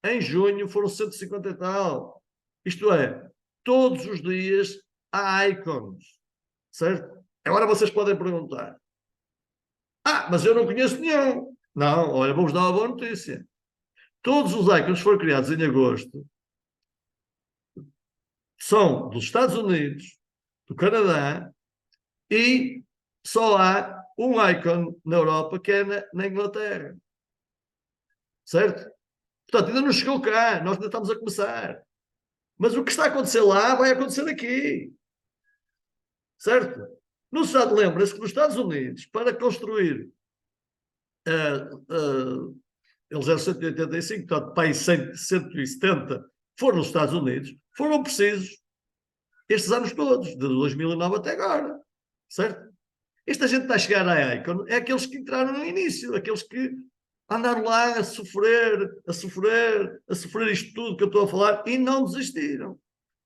Em junho foram 150 e tal. Isto é, todos os dias há icons. Certo? Agora vocês podem perguntar: mas eu não conheço nenhum. Não, olha, vamos dar uma boa notícia. Todos os icons que foram criados em agosto são dos Estados Unidos, do Canadá e só há um icon na Europa que é na Inglaterra. Certo? Portanto, ainda não chegou cá, nós ainda estamos a começar. Mas o que está a acontecer lá vai acontecer aqui. Certo? No Estado, lembra-se que nos Estados Unidos, para construir, eles eram 185, portanto, para aí 170 foram nos Estados Unidos, foram precisos estes anos todos, de 2009 até agora. Certo? Esta gente está a chegar à Icon, é aqueles que entraram no início, aqueles que andaram lá a sofrer, a sofrer, a sofrer isto tudo que eu estou a falar e não desistiram.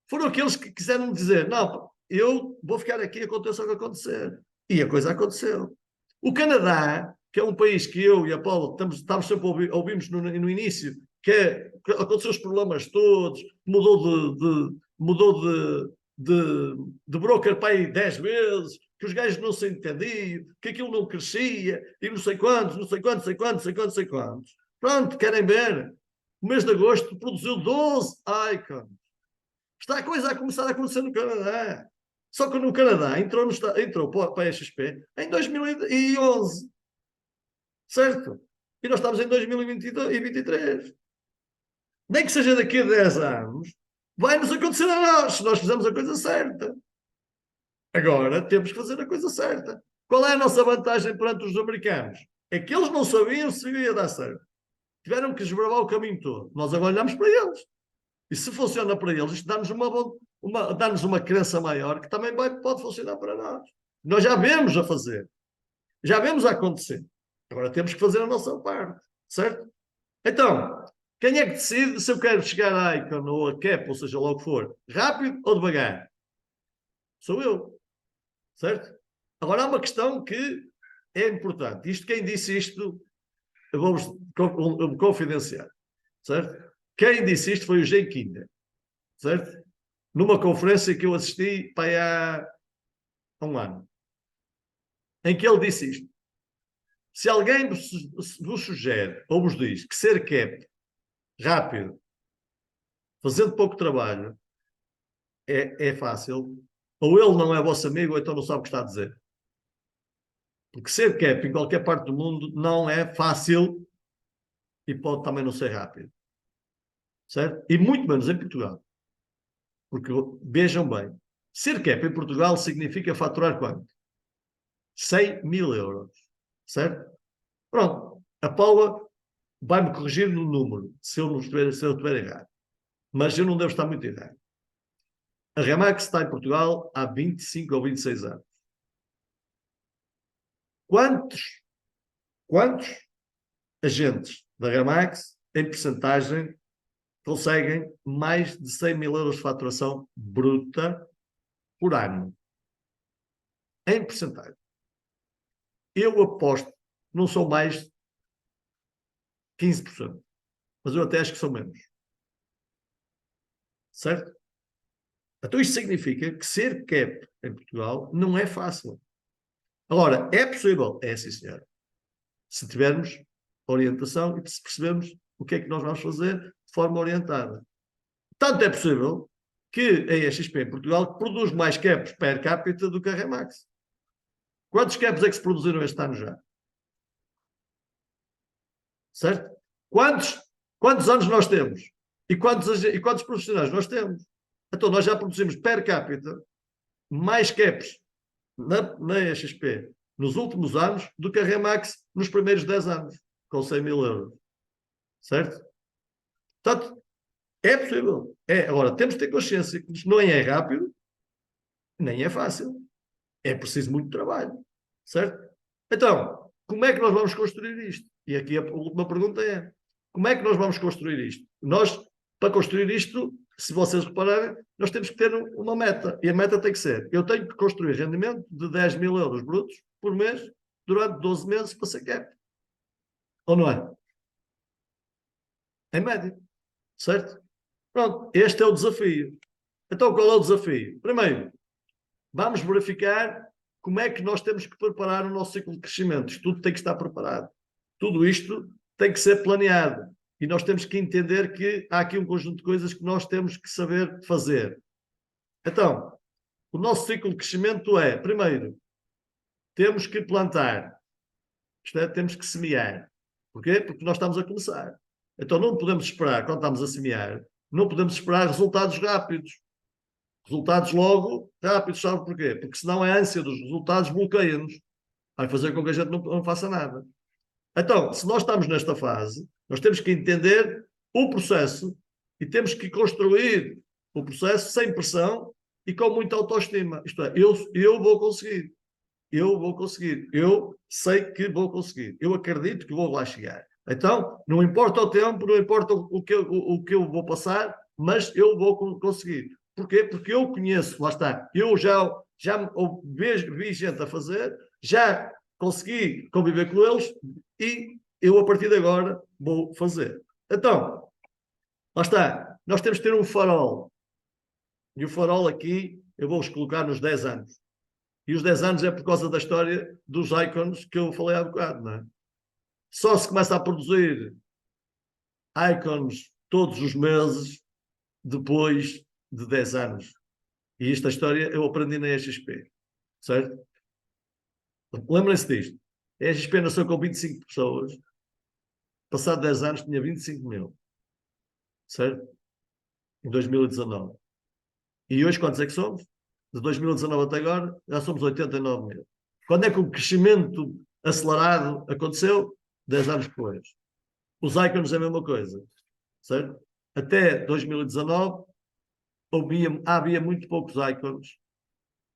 Foram aqueles que quiseram dizer, não, eu vou ficar aqui, aconteça o que acontecer. E a coisa aconteceu. O Canadá, que é um país que eu e a Paula estamos sempre ouvimos no início, que aconteceu os problemas todos, mudou de broker para aí 10 vezes, que os gajos não se entendiam, que aquilo não crescia, e não sei quantos, não sei quantos, sei quantos, sei quantos, sei quantos. Pronto, querem ver? O mês de agosto produziu 12 icons. Está a coisa a começar a acontecer no Canadá. Só que no Canadá entrou para a XP em 2011. Certo? E nós estamos em 2023. Nem que seja daqui a 10 anos, vai-nos acontecer a nós, se nós fizermos a coisa certa. Agora temos que fazer a coisa certa. Qual é a nossa vantagem perante os americanos? É que eles não sabiam se ia dar certo. Tiveram que desbravar o caminho todo. Nós agora olhamos para eles. E se funciona para eles, isto dá-nos uma crença maior que também pode funcionar para nós. Nós já vemos a fazer. Já vemos a acontecer. Agora temos que fazer a nossa parte. Certo? Então, quem é que decide se eu quero chegar à Icon ou a Cap, ou seja, lá o que for, rápido ou devagar? Sou eu. Certo? Agora há uma questão que é importante. Quem disse isto, eu vou-vos confidenciar. Certo? Quem disse isto foi o Jay Kinder. Certo? Numa conferência que eu assisti para há um ano, em que ele disse isto. Se alguém vos sugere ou vos diz que ser cap rápido, fazendo pouco trabalho, é fácil, ou ele não é vosso amigo, ou então não sabe o que está a dizer. Porque ser cap em qualquer parte do mundo não é fácil e pode também não ser rápido. Certo? E muito menos em Portugal. Porque, vejam bem, ser cap em Portugal significa faturar quanto? 100 mil euros. Certo? Pronto. A Paula vai-me corrigir no número, se eu estiver errado. Mas eu não devo estar muito errado. A Remax está em Portugal há 25 ou 26 anos. Quantos agentes da Remax, em percentagem, conseguem mais de 100 mil euros de faturação bruta por ano? Em percentagem. Eu aposto, não são mais de 15%, mas eu até acho que são menos. Certo? Então isto significa que ser cap em Portugal não é fácil. Agora, é possível? É, sim, senhor. Se tivermos orientação e se percebermos o que é que nós vamos fazer de forma orientada. Tanto é possível que a EXP em Portugal produz mais caps per capita do que a Remax. Quantos caps é que se produziram este ano já? Certo? Quantos anos nós temos? E quantos profissionais nós temos? Então, nós já produzimos per capita mais caps na EXP nos últimos anos do que a Remax nos primeiros 10 anos, com 100 mil euros. Certo? Portanto, é possível. É. Agora, temos de ter consciência que isto não é rápido, nem é fácil. É preciso muito trabalho. Certo? Então, como é que nós vamos construir isto? E aqui a última pergunta é: como é que nós vamos construir isto? Nós, para construir isto, se vocês repararem, nós temos que ter uma meta. E a meta tem que ser: eu tenho que construir rendimento de 10 mil euros brutos por mês durante 12 meses para ser cap. Ou não é? Em média. Certo? Pronto, este é o desafio. Então, qual é o desafio? Primeiro, vamos verificar como é que nós temos que preparar o nosso ciclo de crescimento. Isto tudo tem que estar preparado. Tudo isto tem que ser planeado. E nós temos que entender que há aqui um conjunto de coisas que nós temos que saber fazer. Então, o nosso ciclo de crescimento é, primeiro, temos que plantar. Isto é, temos que semear. Porquê? Porque nós estamos a começar. Então, não podemos esperar, quando estamos a semear, não podemos esperar resultados rápidos. Resultados logo rápidos, sabe porquê? Porque senão a ânsia dos resultados bloqueia-nos. Vai fazer com que a gente não faça nada. Então, se nós estamos nesta fase, nós temos que entender o processo e temos que construir o processo sem pressão e com muita autoestima. Isto é, eu vou conseguir. Eu vou conseguir. Eu sei que vou conseguir. Eu acredito que vou lá chegar. Então, não importa o tempo, não importa o que eu vou passar, mas eu vou conseguir. Porquê? Porque eu conheço, lá está, eu já vi gente a fazer, já consegui conviver com eles e eu, a partir de agora, vou fazer. Então, lá está, nós temos que ter um farol. E o farol aqui, eu vou-os colocar nos 10 anos. E os 10 anos é por causa da história dos ícones que eu falei há bocado, não é? Só se começa a produzir ícones todos os meses depois de 10 anos. E esta história eu aprendi na EXP, certo? Lembrem-se disto. A EXP nasceu com 25 pessoas. Passado 10 anos tinha 25 mil. Certo? Em 2019. E hoje quantos é que somos? De 2019 até agora, já somos 89 mil. Quando é que o crescimento acelerado aconteceu? 10 anos depois. Os ícones é a mesma coisa. Certo? Até 2019 havia muito poucos ícones.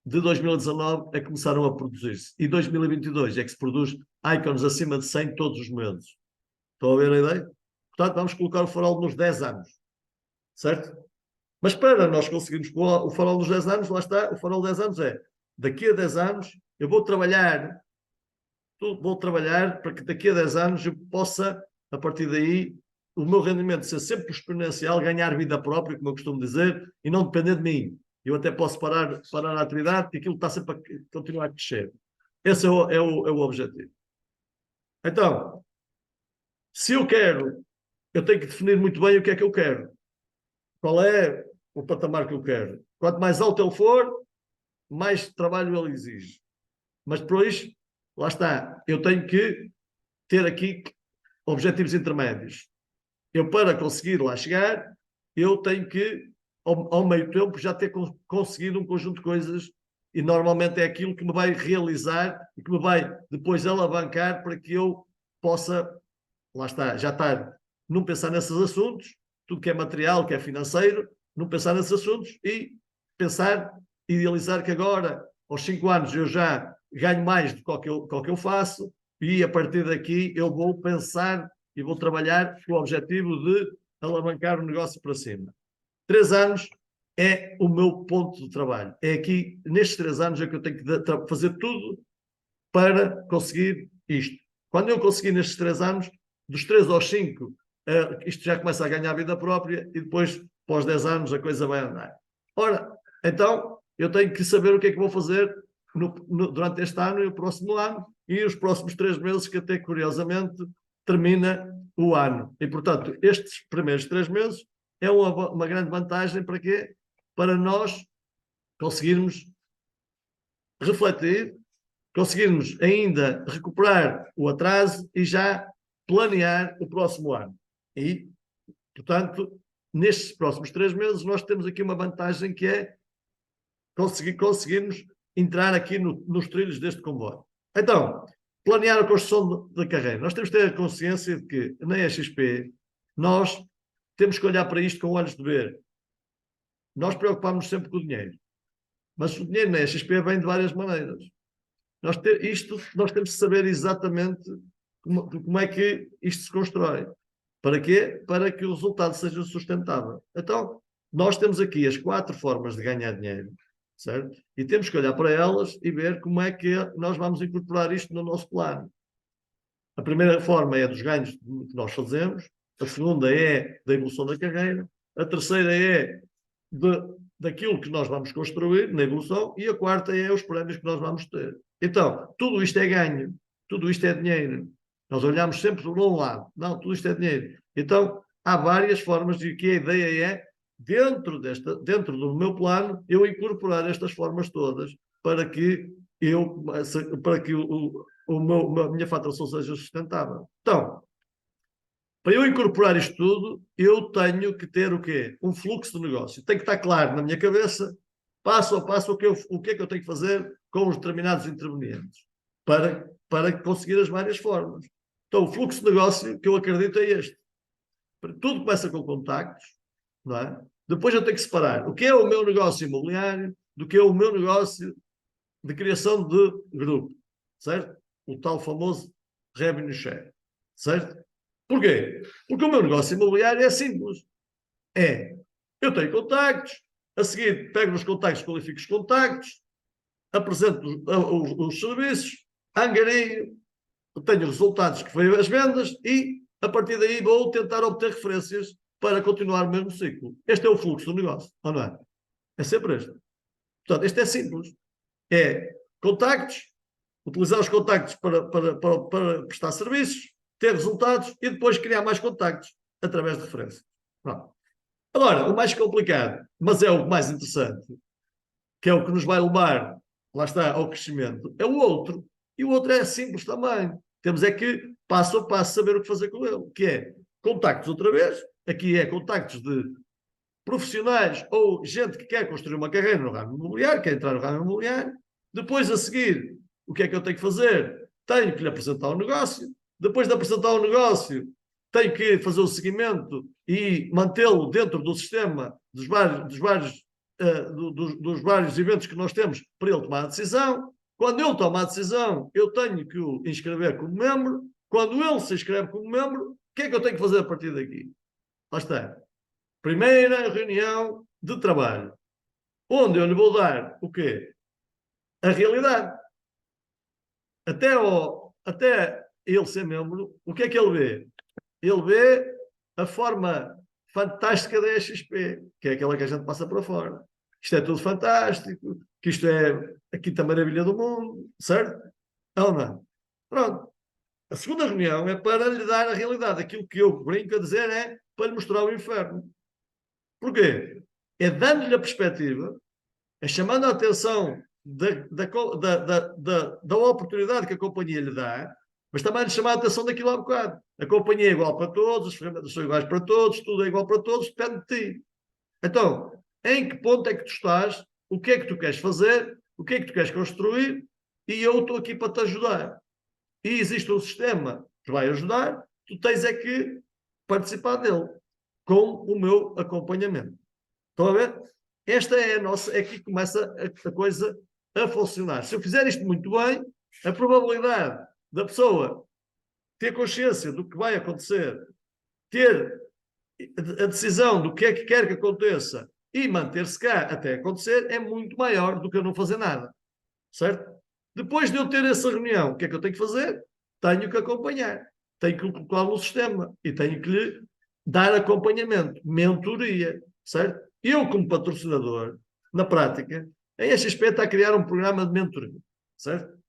De 2019 é que começaram a produzir-se. E 2022 é que se produz ícones acima de 100 todos os meses. Estão a ver a ideia? Portanto, vamos colocar o farol nos 10 anos. Certo? Mas para nós conseguirmos pôr o farol dos 10 anos, lá está, o farol dos 10 anos é, daqui a 10 anos, eu vou trabalhar para que daqui a 10 anos eu possa, a partir daí, o meu rendimento ser sempre exponencial, ganhar vida própria, como eu costumo dizer, e não depender de mim. Eu até posso parar a atividade e aquilo está sempre a continuar a crescer. Esse é o objetivo. Então, se eu quero, eu tenho que definir muito bem o que é que eu quero. Qual é o patamar que eu quero? Quanto mais alto ele for, mais trabalho ele exige. Mas depois lá está, eu tenho que ter aqui objetivos intermédios. Eu, para conseguir lá chegar, eu tenho que, ao meio tempo, já ter conseguido um conjunto de coisas e normalmente é aquilo que me vai realizar e que me vai depois alavancar para que eu possa, lá está, já estar, não pensar nesses assuntos, tudo que é material, que é financeiro, não pensar nesses assuntos e pensar, idealizar que agora, aos 5 anos, eu já ganho mais do que eu faço e a partir daqui eu vou pensar e vou trabalhar com o objetivo de alavancar o negócio para cima. 3 anos é o meu ponto de trabalho. É aqui, nestes 3 anos, é que eu tenho que fazer tudo para conseguir isto. Quando eu conseguir nestes 3 anos, dos 3 aos 5, isto já começa a ganhar vida própria e depois, após 10 anos, a coisa vai andar. Ora, então, eu tenho que saber o que é que vou fazer durante este ano e o próximo ano e os próximos 3 meses, que até curiosamente termina o ano. E, portanto, estes primeiros 3 meses é uma grande vantagem para quê? Para nós conseguirmos refletir, conseguirmos ainda recuperar o atraso e já planear o próximo ano. E, portanto, nestes próximos 3 meses, nós temos aqui uma vantagem que é conseguirmos entrar aqui nos trilhos deste comboio. Então, planear a construção da carreira. Nós temos que ter a consciência de que na EXP nós temos que olhar para isto com olhos de ver. Nós preocupamos sempre com o dinheiro, mas o dinheiro na EXP vem de várias maneiras. Nós temos que saber exatamente como é que isto se constrói. Para quê? Para que o resultado seja sustentável. Então, nós temos aqui as 4 formas de ganhar dinheiro, certo? E temos que olhar para elas e ver como é que nós vamos incorporar isto no nosso plano. A primeira forma é dos ganhos que nós fazemos, a segunda é da evolução da carreira, a terceira é daquilo que nós vamos construir na evolução e a quarta é os prémios que nós vamos ter. Então, tudo isto é ganho, tudo isto é dinheiro. Nós olhamos sempre por um lado. Não, tudo isto é dinheiro. Então, há várias formas de que a ideia é, dentro do meu plano, eu incorporar estas formas todas para que a minha faturação seja sustentável. Então, para eu incorporar isto tudo, eu tenho que ter o quê? Um fluxo de negócio. Tem que estar claro na minha cabeça, passo a passo, o que é que eu tenho que fazer com os determinados intervenientes para conseguir as várias formas. Então, o fluxo de negócio que eu acredito é este. Tudo começa com contactos, não é? Depois eu tenho que separar o que é o meu negócio imobiliário do que é o meu negócio de criação de grupo, certo? O tal famoso revenue share, certo? Porquê? Porque o meu negócio imobiliário é simples. Eu tenho contactos, a seguir pego nos contactos, qualifico os contactos, apresento os serviços, angario, tenho resultados que veio as vendas e, a partir daí, vou tentar obter referências para continuar o mesmo ciclo. Este é o fluxo do negócio, ou não é? É sempre este. Portanto, este é simples. É contactos, utilizar os contactos para prestar serviços, ter resultados e depois criar mais contactos através de referências. Pronto. Agora, o mais complicado, mas é o mais interessante, que é o que nos vai levar, lá está, ao crescimento, é o outro. E o outro é simples também. Temos é que, passo a passo, saber o que fazer com ele, que é contactos outra vez, aqui é contactos de profissionais ou gente que quer construir uma carreira no ramo imobiliário, quer entrar no ramo imobiliário. Depois, a seguir, o que é que eu tenho que fazer? Tenho que lhe apresentar o negócio. Depois de apresentar o negócio, tenho que fazer o seguimento e mantê-lo dentro do sistema dos vários eventos que nós temos para ele tomar a decisão. Quando ele toma a decisão, eu tenho que o inscrever como membro. Quando ele se inscreve como membro, o que é que eu tenho que fazer a partir daqui? Lá está. Primeira reunião de trabalho, onde eu lhe vou dar o quê? A realidade. Até ele ser membro, o que é que ele vê? Ele vê a forma fantástica da EXP, que é aquela que a gente passa para fora. Isto é tudo fantástico, que isto é a quinta maravilha do mundo, certo? Ou não? Pronto. A segunda reunião é para lhe dar a realidade. Aquilo que eu brinco a dizer é para lhe mostrar o inferno. Porquê? É dando-lhe a perspectiva, é chamando a atenção da oportunidade que a companhia lhe dá, mas também lhe chamar a atenção daquilo há bocado. A companhia é igual para todos, as ferramentas são iguais para todos, tudo é igual para todos, depende de ti. Então, em que ponto é que tu estás? O que é que tu queres fazer? O que é que tu queres construir? E eu estou aqui para te ajudar. E existe um sistema que vai ajudar, tu tens é que participar dele, com o meu acompanhamento. Estão a ver? Esta é a nossa, é aqui que começa a coisa a funcionar. Se eu fizer isto muito bem, a probabilidade da pessoa ter consciência do que vai acontecer, ter a decisão do que é que quer que aconteça e manter-se cá até acontecer é muito maior do que eu não fazer nada. Certo? Depois de eu ter essa reunião, o que é que eu tenho que fazer? Tenho que acompanhar. Tenho que colocá-lo no sistema e tenho que lhe dar acompanhamento, mentoria. Certo? Eu, como patrocinador, na prática, a XP está a criar um programa de mentoria. Certo?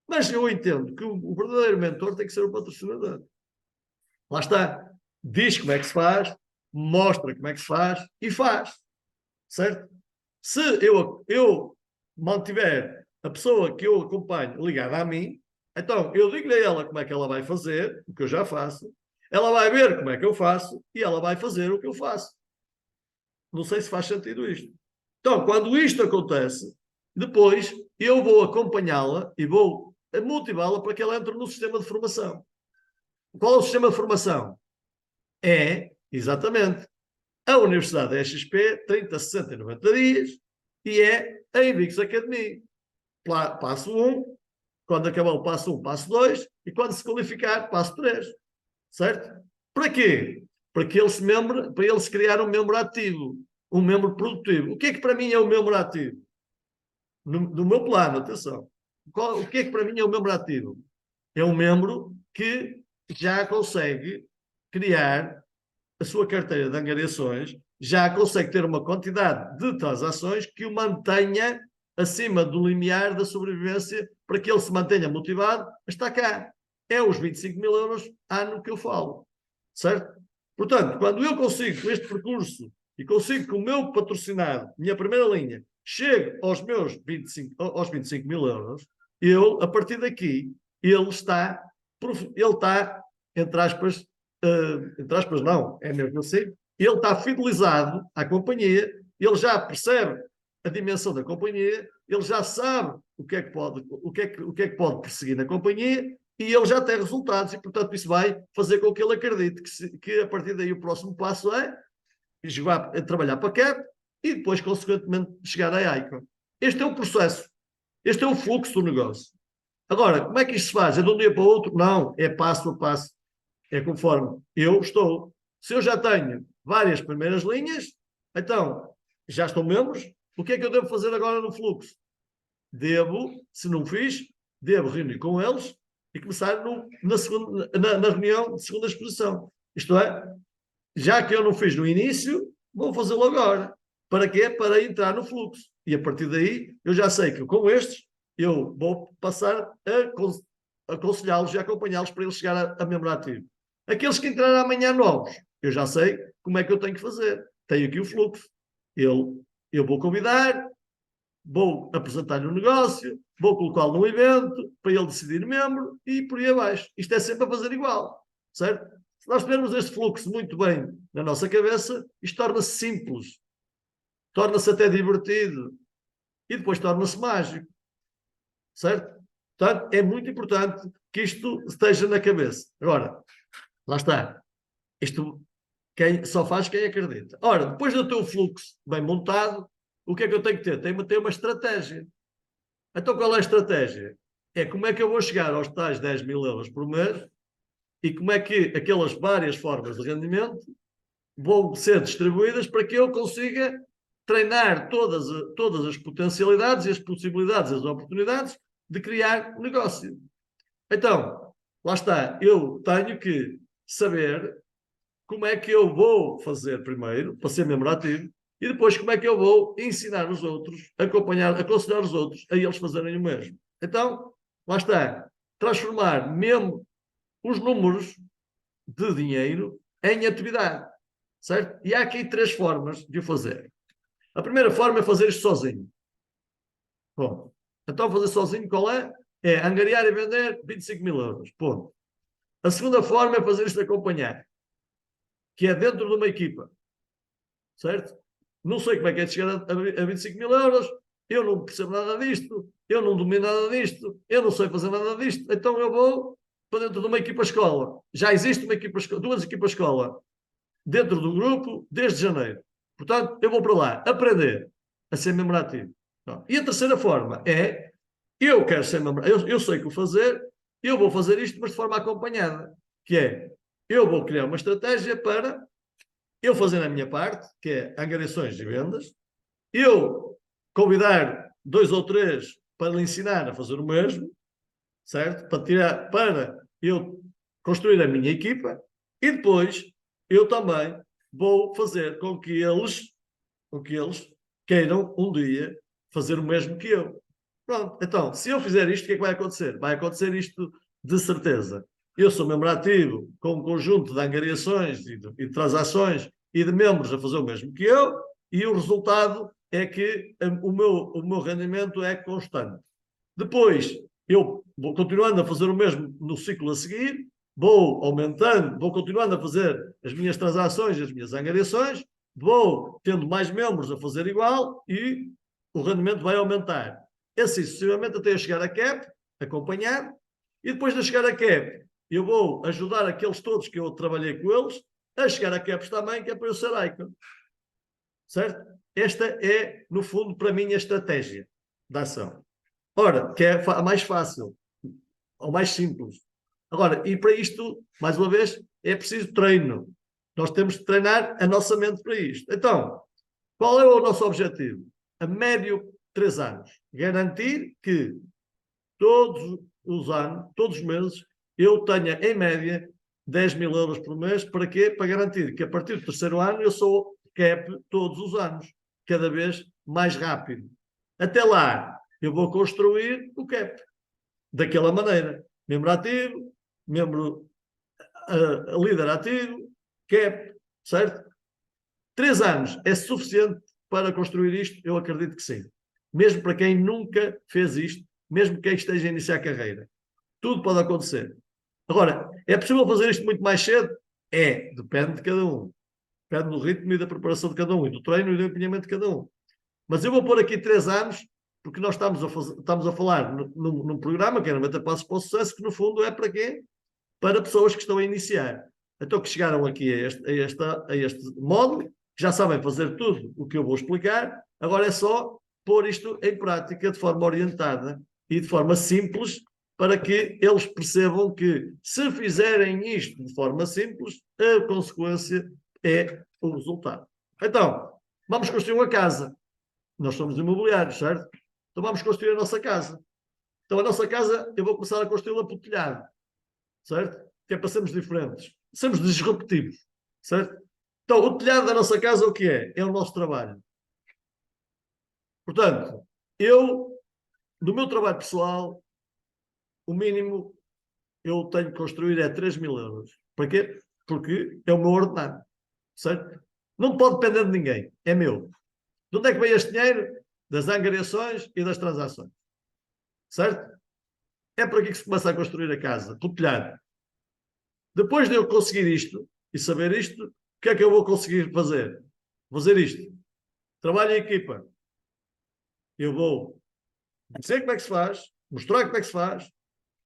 Mas eu entendo que o verdadeiro mentor tem que ser o patrocinador. Lá está. Diz como é que se faz, mostra como é que se faz e faz. Certo? Se eu mantiver a pessoa que eu acompanho ligada a mim, então eu digo-lhe a ela como é que ela vai fazer, o que eu já faço, ela vai ver como é que eu faço e ela vai fazer o que eu faço. Não sei se faz sentido isto. Então, quando isto acontece, depois eu vou acompanhá-la e vou motivá-la para que ela entre no sistema de formação. Qual é o sistema de formação? É, exatamente, a Universidade da XP, 30, 60 e 90 dias, e é a Invictus Academy. Passo 1, quando acabar o passo 1, passo 2, e quando se qualificar, passo 3. Certo? Para quê? Para que para eles criar um membro ativo, um membro produtivo. O que é que para mim é o membro ativo? No meu plano, atenção. O que é que para mim é o membro ativo? É um membro que já consegue criar a sua carteira de angariações, já consegue ter uma quantidade de transações que o mantenha acima do limiar da sobrevivência para que ele se mantenha motivado a estar cá. É os 25 mil euros ano que eu falo. Certo? Portanto, quando eu consigo com este percurso e consigo que o meu patrocinado, minha primeira linha, chegue aos meus 25 mil euros, eu, a partir daqui, ele está, entre aspas não, é mesmo assim, ele está fidelizado à companhia, ele já percebe a dimensão da companhia, ele já sabe o que é que pode perseguir na companhia e ele já tem resultados e, portanto, isso vai fazer com que ele acredite que a partir daí o próximo passo é trabalhar para a CAP e depois, consequentemente, chegar à ICON. Este é o processo, este é o fluxo do negócio. Agora, como é que isto se faz? É de um dia para o outro? Não, é passo a passo. É conforme eu estou. Se eu já tenho várias primeiras linhas, então já estão membros, o que é que eu devo fazer agora no fluxo? Se não fiz, devo reunir com eles e começar na reunião de segunda exposição. Isto é, já que eu não fiz no início, vou fazê-lo agora. Para quê? Para entrar no fluxo. E a partir daí, eu já sei que com estes, eu vou passar a aconselhá-los e acompanhá-los para eles chegar a membro ativo. Aqueles que entrarem amanhã novos, eu já sei como é que eu tenho que fazer. Tenho aqui o fluxo. Eu vou convidar, vou apresentar-lhe um negócio, vou colocá-lo num evento, para ele decidir membro e por aí abaixo. Isto é sempre a fazer igual, certo? Se nós tivermos este fluxo muito bem na nossa cabeça, isto torna-se simples, torna-se até divertido e depois torna-se mágico, certo? Portanto, é muito importante que isto esteja na cabeça. Agora, lá está. Isto só faz quem acredita. Ora, depois do teu fluxo bem montado, o que é que eu tenho que ter? Tenho que ter uma estratégia. Então, qual é a estratégia? É como é que eu vou chegar aos tais 10 mil euros por mês e como é que aquelas várias formas de rendimento vão ser distribuídas para que eu consiga treinar todas as potencialidades e as possibilidades, as oportunidades de criar negócio. Então, lá está, eu tenho que saber como é que eu vou fazer primeiro, para ser membro ativo, e depois como é que eu vou ensinar os outros, aconselhar os outros a eles fazerem o mesmo. Então, lá está, transformar mesmo os números de dinheiro em atividade, certo? E há aqui 3 formas de o fazer. A primeira forma é fazer isto sozinho. Bom, Então, fazer sozinho, qual é? É angariar e vender 25 mil euros. Ponto. A segunda forma é fazer isto acompanhar, que é dentro de uma equipa. Certo? Não sei como é que é de chegar a 25 mil euros, eu não percebo nada disto, eu não domino nada disto, eu não sei fazer nada disto, então eu vou para dentro de uma equipa escola. Já existe uma equipa, duas equipas escola dentro do grupo desde janeiro. Portanto, eu vou para lá aprender a ser membro ativo. E a terceira forma é, eu quero ser membro, eu sei o que fazer, eu vou fazer isto, mas de forma acompanhada, que é, eu vou criar uma estratégia para eu fazer a minha parte, que é angariações e vendas, eu convidar 2 ou 3 para lhe ensinar a fazer o mesmo, certo? Para eu construir a minha equipa, e depois eu também vou fazer com que eles queiram um dia fazer o mesmo que eu. Pronto, então, se eu fizer isto, o que é que vai acontecer? Vai acontecer isto de certeza. Eu sou membro ativo com um conjunto de angariações e de transações e de membros a fazer o mesmo que eu, e o resultado é que o meu rendimento é constante. Depois, eu vou continuando a fazer o mesmo no ciclo a seguir, vou aumentando, vou continuando a fazer as minhas transações, as minhas angariações, vou tendo mais membros a fazer igual e o rendimento vai aumentar. Assim sucessivamente até eu chegar a cap, acompanhar, e depois de chegar a cap, eu vou ajudar aqueles todos que eu trabalhei com eles a chegar a caps também, que é para eu ser icon. Certo? Esta é, no fundo, para mim, a estratégia da ação. Ora, que é a mais fácil, ou mais simples. Agora, e para isto, mais uma vez, é preciso treino. Nós temos de treinar a nossa mente para isto. Então, qual é o nosso objetivo? A médio 3 anos. Garantir que todos os anos, todos os meses, eu tenha, em média, 10 mil euros por mês. Para quê? Para garantir que a partir do terceiro ano eu sou cap todos os anos, cada vez mais rápido. Até lá, eu vou construir o cap daquela maneira. Membro ativo, membro líder ativo, cap, certo? 3 anos é suficiente para construir isto? Eu acredito que sim. Mesmo para quem nunca fez isto, mesmo quem esteja a iniciar a carreira. Tudo pode acontecer. Agora, é possível fazer isto muito mais cedo? É, depende de cada um. Depende do ritmo e da preparação de cada um, e do treino e do empenhamento de cada um. Mas eu vou pôr aqui 3 anos, porque nós estamos a falar num programa que é 90 Passos para o Sucesso, que no fundo é para quê? Para pessoas que estão a iniciar. Então, que chegaram aqui a este módulo, que já sabem fazer tudo o que eu vou explicar, agora é só pôr isto em prática de forma orientada e de forma simples, para que eles percebam que, se fizerem isto de forma simples, a consequência é o resultado. Então, vamos construir uma casa. Nós somos imobiliários, certo? Então vamos construir a nossa casa. Então a nossa casa, eu vou começar a construí-la por telhado, certo? Que é para sermos diferentes. Sermos disruptivos, certo? Então o telhado da nossa casa o que é? É o nosso trabalho. Portanto, eu, no meu trabalho pessoal, o mínimo eu tenho que construir é 3 mil euros. Para quê? Porque é o meu ordenado, certo? Não pode depender de ninguém, é meu. De onde é que vem este dinheiro? Das angariações e das transações. Certo? É por aqui que se começa a construir a casa, pelo telhado. Depois de eu conseguir isto e saber isto, o que é que eu vou conseguir fazer? Fazer isto. Trabalho em equipa. Eu vou dizer como é que se faz, mostrar como é que se faz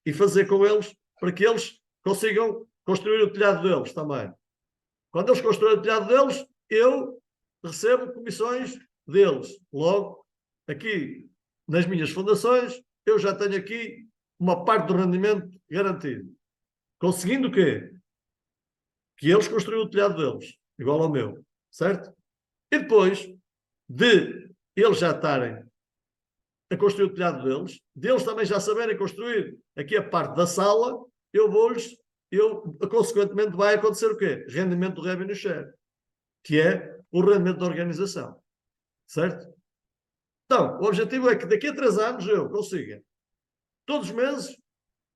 e fazer com eles para que eles consigam construir o telhado deles também. Quando eles constroem o telhado deles, eu recebo comissões deles. Logo, aqui nas minhas fundações, eu já tenho aqui uma parte do rendimento garantido. Conseguindo o quê? Que eles construíram o telhado deles, igual ao meu, certo? E depois de eles já estarem a construir o telhado deles também já saberem construir aqui a parte da sala, consequentemente vai acontecer o quê? Rendimento do revenue share, que é o rendimento da organização, certo? Então, o objetivo é que daqui a 3 anos eu consiga, todos os meses,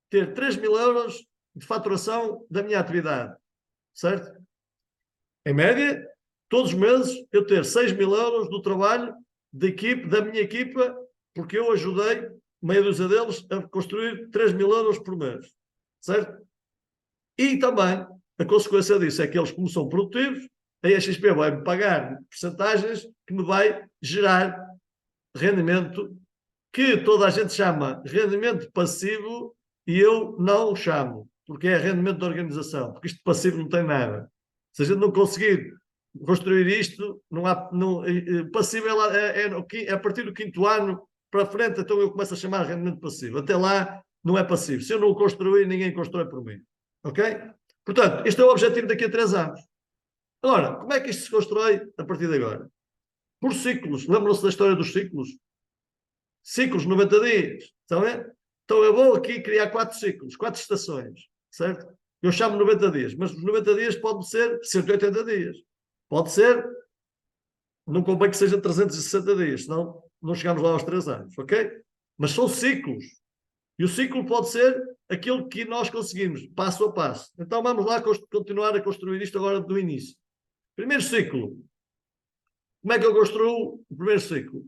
ter 3 mil euros de faturação da minha atividade, certo? Em média, todos os meses, eu ter 6 mil euros do trabalho da minha equipa, porque eu ajudei meia dúzia deles, a construir 3.000 euros por mês. Certo? E também, a consequência disso é que eles, como são produtivos, a XP vai-me pagar percentagens que me vai gerar rendimento que toda a gente chama rendimento passivo e eu não o chamo, porque é rendimento de organização, porque isto passivo não tem nada. Se a gente não conseguir construir isto, não há, não, passivo é a partir do 5º ano para frente, então eu começo a chamar rendimento passivo. Até lá não é passivo. Se eu não o construir, ninguém constrói por mim. Ok? Portanto, este é o objetivo daqui a 3 anos. Agora, como é que isto se constrói a partir de agora? Por ciclos. Lembram-se da história dos ciclos? Ciclos, 90 dias. Estão a ver? Então eu vou aqui criar 4 ciclos, 4 estações. Certo? Eu chamo 90 dias, mas os 90 dias pode ser 180 dias. Pode ser, não convém que seja 360 dias, senão não chegamos lá aos 3 anos, ok? Mas são ciclos. E o ciclo pode ser aquilo que nós conseguimos, passo a passo. Então vamos lá continuar a construir isto agora do início. Primeiro ciclo. Como é que eu construo o primeiro ciclo?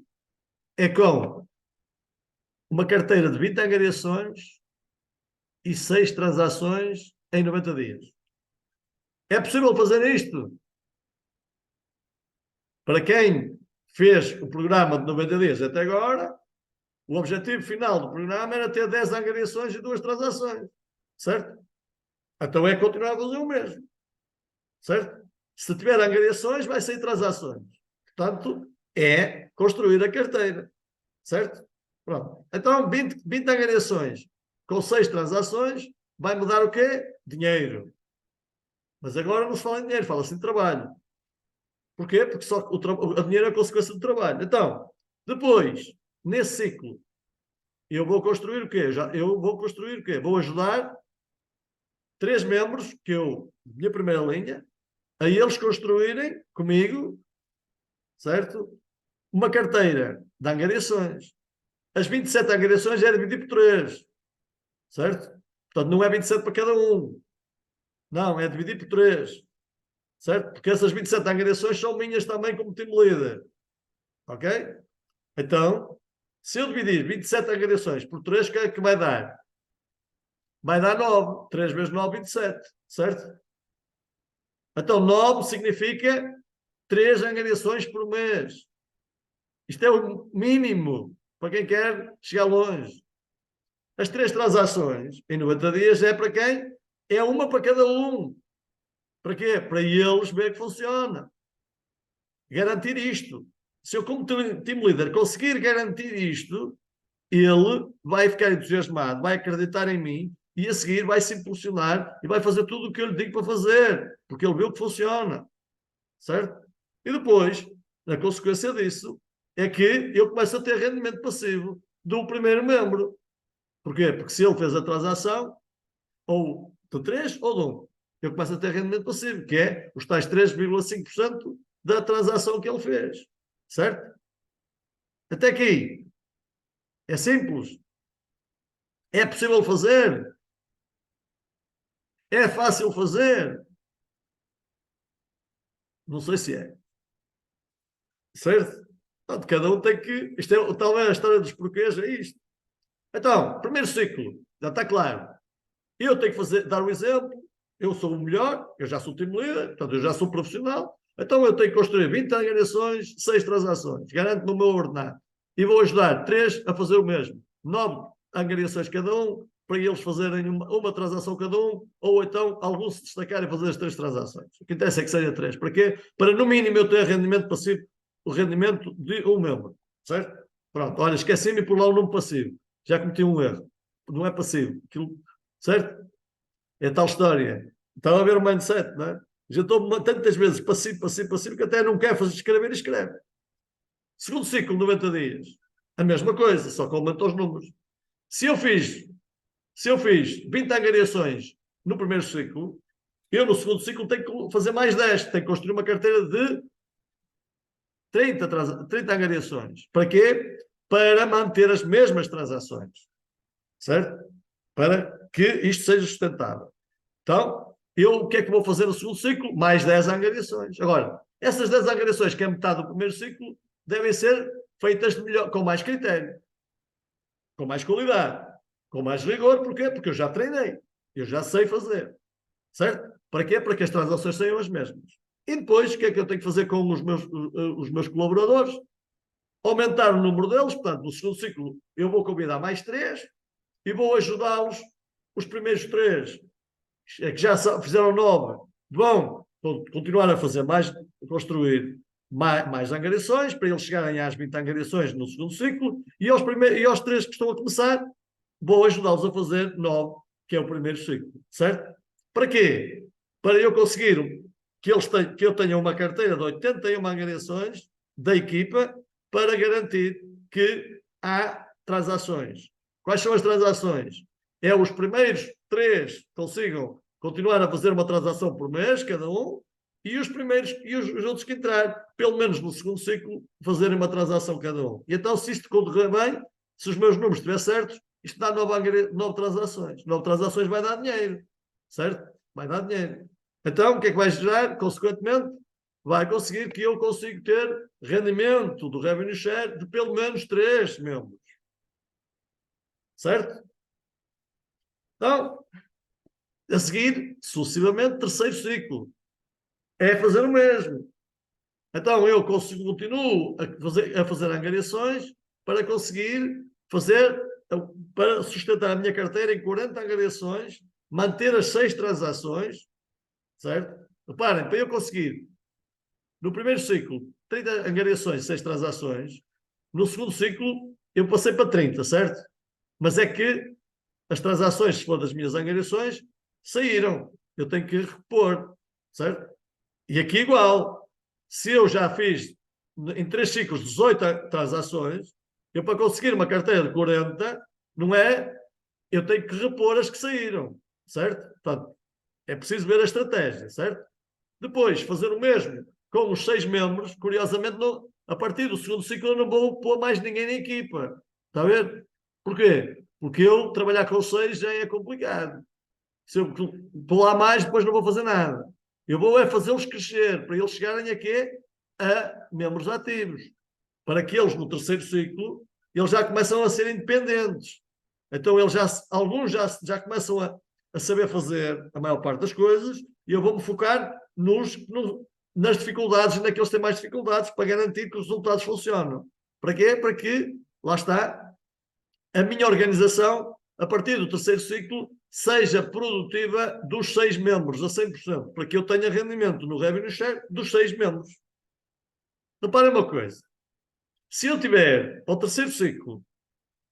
É com uma carteira de 20 angariações e 6 transações em 90 dias. É possível fazer isto? Para quem fez o programa de 90 dias até agora, o objetivo final do programa era ter 10 angariações e 2 transações. Certo? Então é continuar a fazer o mesmo. Certo? Se tiver angariações, vai sair transações. Portanto, é construir a carteira. Certo? Pronto. Então, 20 angariações com 6 transações, vai mudar o quê? Dinheiro. Mas agora não se fala em dinheiro, fala-se em trabalho. Porquê? Porque só o dinheiro é a consequência do trabalho. Então, depois, nesse ciclo, eu vou construir o quê? Eu vou construir o quê? Vou ajudar 3 membros que eu, minha primeira linha, a eles construírem comigo, certo? Uma carteira de angariações. As 27 angariações é dividir por 3, certo? Portanto, não é 27 para cada um. Não, é dividir por 3, certo? Porque essas 27 angariações são minhas também como team leader. Ok? Então, se eu dividir 27 angariações por 3, o que é que vai dar? Vai dar 9. 3 vezes 9, 27, certo? Então, 9 significa 3 angariações por mês. Isto é o mínimo para quem quer chegar longe. As 3 transações em 90 dias é para quem? É uma para cada um. Para quê? Para eles ver que funciona. Garantir isto. Se eu, como team leader, conseguir garantir isto, ele vai ficar entusiasmado, vai acreditar em mim e a seguir vai se impulsionar e vai fazer tudo o que eu lhe digo para fazer, porque ele viu que funciona. Certo? E depois, a consequência disso, é que eu começo a ter rendimento passivo do primeiro membro. Porquê? Porque se ele fez a transação, ou de 3 ou de 1, eu começo a ter rendimento passivo, que é os tais 3,5% da transação que ele fez. Certo? Até aqui. É simples. É possível fazer. É fácil fazer. Não sei se é. Certo? Portanto, cada um tem que. Isto é talvez a história dos porquês, é isto. Então, primeiro ciclo, já está claro. Eu tenho que dar o exemplo. Eu sou o melhor, eu já sou team leader, portanto, eu já sou profissional. Então, eu tenho que construir 20 angariações, 6 transações. Garanto-me o meu ordenado. E vou ajudar 3 a fazer o mesmo. 9 angariações cada um, para eles fazerem uma transação cada um, ou então alguns se destacarem a fazer as 3 transações. O que interessa é que seja 3. Para quê? Para, no mínimo, eu ter rendimento passivo, o rendimento de um membro. Certo? Pronto, olha, esqueci-me por lá o nome passivo. Já cometi um erro. Não é passivo. Aquilo, certo? É tal história. Estava a ver o mindset, não é? Já estou tantas vezes passivo, passivo, passivo, que até não quer fazer escrever e escreve. Segundo ciclo, 90 dias. A mesma coisa, só que aumenta os números. Se eu fiz 20 angariações no primeiro ciclo, eu no segundo ciclo tenho que fazer mais 10. Tenho que construir uma carteira de 30 angariações. Para quê? Para manter as mesmas transações. Certo? Para que isto seja sustentável. Então, o que é que vou fazer no segundo ciclo? Mais 10 angariações. Agora, essas 10 angariações, que é metade do primeiro ciclo, devem ser feitas com mais critério. com mais qualidade, com mais rigor. Porquê? Porque eu já treinei, eu já sei fazer, certo? Para quê? Para que as transações sejam as mesmas. E depois, o que é que eu tenho que fazer com os meus colaboradores? Aumentar o número deles. Portanto, no segundo ciclo, eu vou convidar mais 3 e vou ajudá-los. Os primeiros 3, que já fizeram 9, vão continuar a fazer mais, construir mais angariações, para eles chegarem às 20 angariações no segundo ciclo, e aos 3 que estão a começar, vou ajudá-los a fazer 9, que é o primeiro ciclo, certo? Para quê? Para eu conseguir que eu tenha uma carteira de 81 angariações da equipa, para garantir que há transações. Quais são as transações? É os primeiros 3 consigam continuar a fazer uma transação por mês, cada um, e os outros que entrar, pelo menos no segundo ciclo, fazerem uma transação cada um. E então, se isto correr bem, se os meus números estiverem certos, isto dá 9 transações. 9 transações vai dar dinheiro, certo? Vai dar dinheiro. Então, o que é que vai gerar? Consequentemente, vai conseguir que eu consiga ter rendimento do revenue share de pelo menos 3 membros. Certo? Então, a seguir, sucessivamente, terceiro ciclo. É fazer o mesmo. Então, eu continuo a fazer angariações para conseguir para sustentar a minha carteira em 40 angariações, manter as 6 transações, certo? Reparem, para eu conseguir, no primeiro ciclo, 30 angariações, 6 transações, no segundo ciclo, eu passei para 30, certo? Mas é que as transações, se for das minhas angariações, saíram. Eu tenho que repor, certo? E aqui igual. Se eu já fiz em 3 ciclos 18 transações, eu para conseguir uma carteira de 40, não é? Eu tenho que repor as que saíram, certo? Portanto, é preciso ver a estratégia, certo? Depois, fazer o mesmo com os 6 membros. Curiosamente, não, a partir do segundo ciclo eu não vou pôr mais ninguém na equipa. Está a ver? Porquê? Porque eu trabalhar com 6 já é complicado. Se eu pular mais, depois não vou fazer nada. Eu vou é fazê-los crescer, para eles chegarem a quê? A membros ativos. Para que eles, no terceiro ciclo, eles já começam a ser independentes. Então, alguns já começam a saber fazer a maior parte das coisas, e eu vou-me focar nas dificuldades, naqueles que têm mais dificuldades, para garantir que os resultados funcionam. Para quê? Para que, lá está, a minha organização, a partir do terceiro ciclo, seja produtiva dos 6 membros a 100%, para que eu tenha rendimento no revenue share dos 6 membros. Reparem uma coisa. Se eu tiver, ao terceiro ciclo,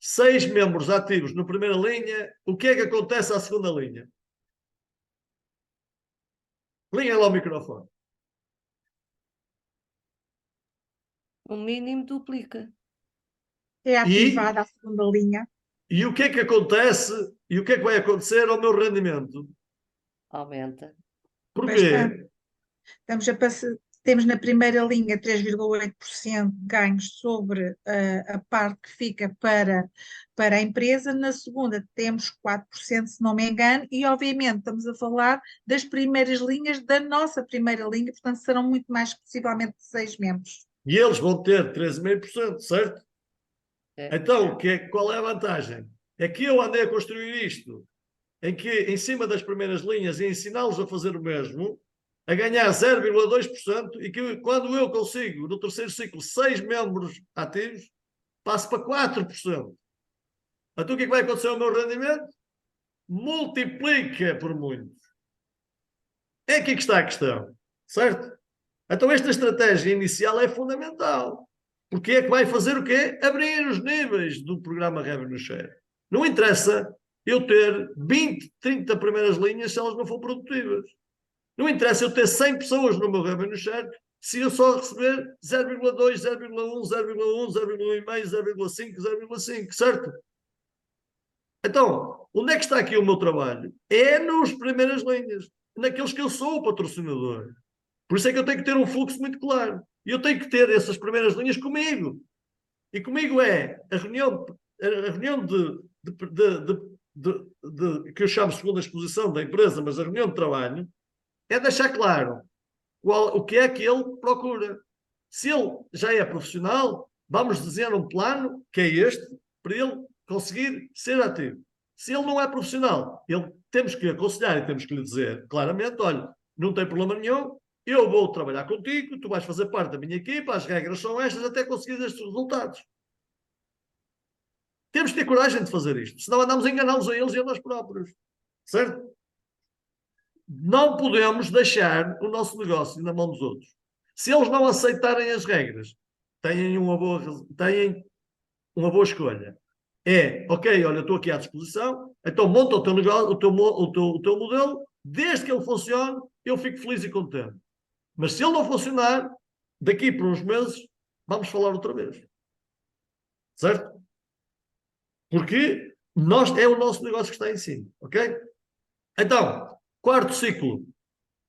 6 membros ativos na primeira linha, o que é que acontece à segunda linha? Liga lá o microfone. O mínimo duplica. É ativada a segunda linha. E o que é que acontece? E o que é que vai acontecer ao meu rendimento? Aumenta. Porquê? Temos na primeira linha 3,8% de ganhos sobre a parte que fica para a empresa, na segunda temos 4%, se não me engano, e obviamente estamos a falar das primeiras linhas da nossa primeira linha, portanto serão muito mais, possivelmente 6 membros. E eles vão ter 13,5%, certo? É. Então, qual é a vantagem? É que eu andei a construir isto, em que, em cima das primeiras linhas, e ensiná-los a fazer o mesmo, a ganhar 0,2%, e que quando eu consigo, no terceiro ciclo, 6 membros ativos, passo para 4%. Então o que é que vai acontecer ao meu rendimento? Multiplica por muito. É aqui que está a questão, certo? Então esta estratégia inicial é fundamental. Porque é que vai fazer o quê? Abrir os níveis do programa Revenue Share. Não interessa eu ter 20, 30 primeiras linhas se elas não for produtivas. Não interessa eu ter 100 pessoas no meu Revenue Share se eu só receber 0,2, 0,1, 0,1, 0,5, 0,5, 0,5, certo? Então, onde é que está aqui o meu trabalho? É nas primeiras linhas, naqueles que eu sou o patrocinador. Por isso é que eu tenho que ter um fluxo muito claro. E eu tenho que ter essas primeiras linhas comigo. E comigo é a reunião que eu chamo segunda exposição da empresa, mas a reunião de trabalho, é deixar claro o que é que ele procura. Se ele já é profissional, vamos desenhar um plano, que é este, para ele conseguir ser ativo. Se ele não é profissional, temos que aconselhar e temos que lhe dizer claramente, olha, não tem problema nenhum, eu vou trabalhar contigo, tu vais fazer parte da minha equipa, as regras são estas, até conseguir estes resultados. Temos que ter coragem de fazer isto, senão andamos a enganá-los a eles e a nós próprios. Certo? Não podemos deixar o nosso negócio na mão dos outros. Se eles não aceitarem as regras, têm uma boa escolha. Ok, olha, estou aqui à disposição, então monta o teu negócio, o teu modelo, desde que ele funcione, eu fico feliz e contente. Mas se ele não funcionar, daqui por uns meses, vamos falar outra vez. Certo? Porque é o nosso negócio que está em cima, ok? Então, quarto ciclo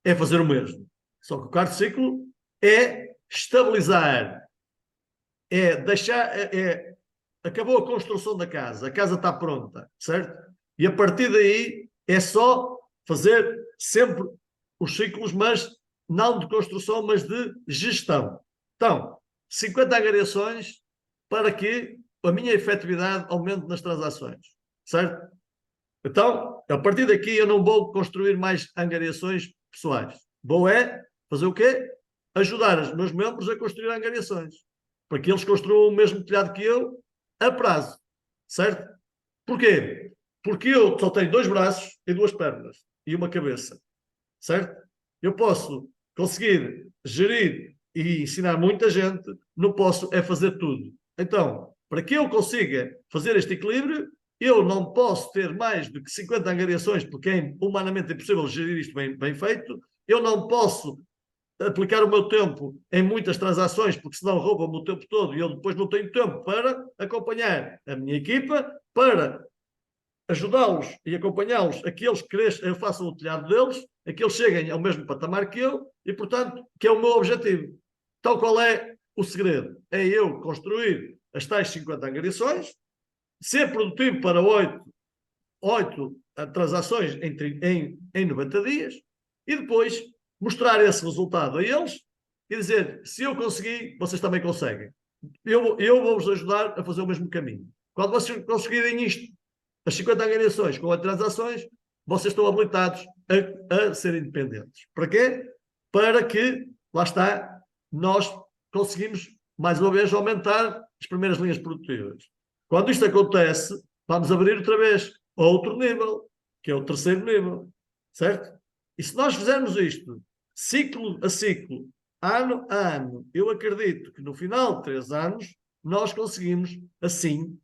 é fazer o mesmo. Só que o quarto ciclo é estabilizar, acabou a construção da casa, a casa está pronta, certo? E a partir daí é só fazer sempre os ciclos, mas não de construção, mas de gestão. Então, 50 angariações para que a minha efetividade aumente nas transações, certo? Então, a partir daqui eu não vou construir mais angariações pessoais. Vou fazer o quê? Ajudar os meus membros a construir angariações. Para que eles construam o mesmo telhado que eu, a prazo. Certo? Porquê? Porque eu só tenho 2 braços e 2 pernas e uma cabeça. Certo? Eu posso conseguir gerir e ensinar muita gente, não posso fazer tudo. Então, para que eu consiga fazer este equilíbrio, eu não posso ter mais do que 50 angariações, porque é humanamente impossível gerir isto bem feito. Eu não posso aplicar o meu tempo em muitas transações, porque senão roubam-me o tempo todo e eu depois não tenho tempo para acompanhar a minha equipa, para ajudá-los e acompanhá-los a que eles façam o telhado deles, a que eles cheguem ao mesmo patamar que eu e, portanto, que é o meu objetivo. Então, qual é o segredo? É eu construir as tais 50 angariações, ser produtivo para 8 transações em 90 dias e depois mostrar esse resultado a eles e dizer, se eu consegui, vocês também conseguem. Eu vou-vos ajudar a fazer o mesmo caminho. Quando vocês conseguirem isto, as 50 angariações com as transações, vocês estão habilitados a ser independentes. Para quê? Para que, lá está, nós conseguimos, mais uma vez, aumentar as primeiras linhas produtivas. Quando isto acontece, vamos abrir outra vez outro nível, que é o terceiro nível. Certo? E se nós fizermos isto, ciclo a ciclo, ano a ano, eu acredito que no final de 3 anos, nós conseguimos, assim,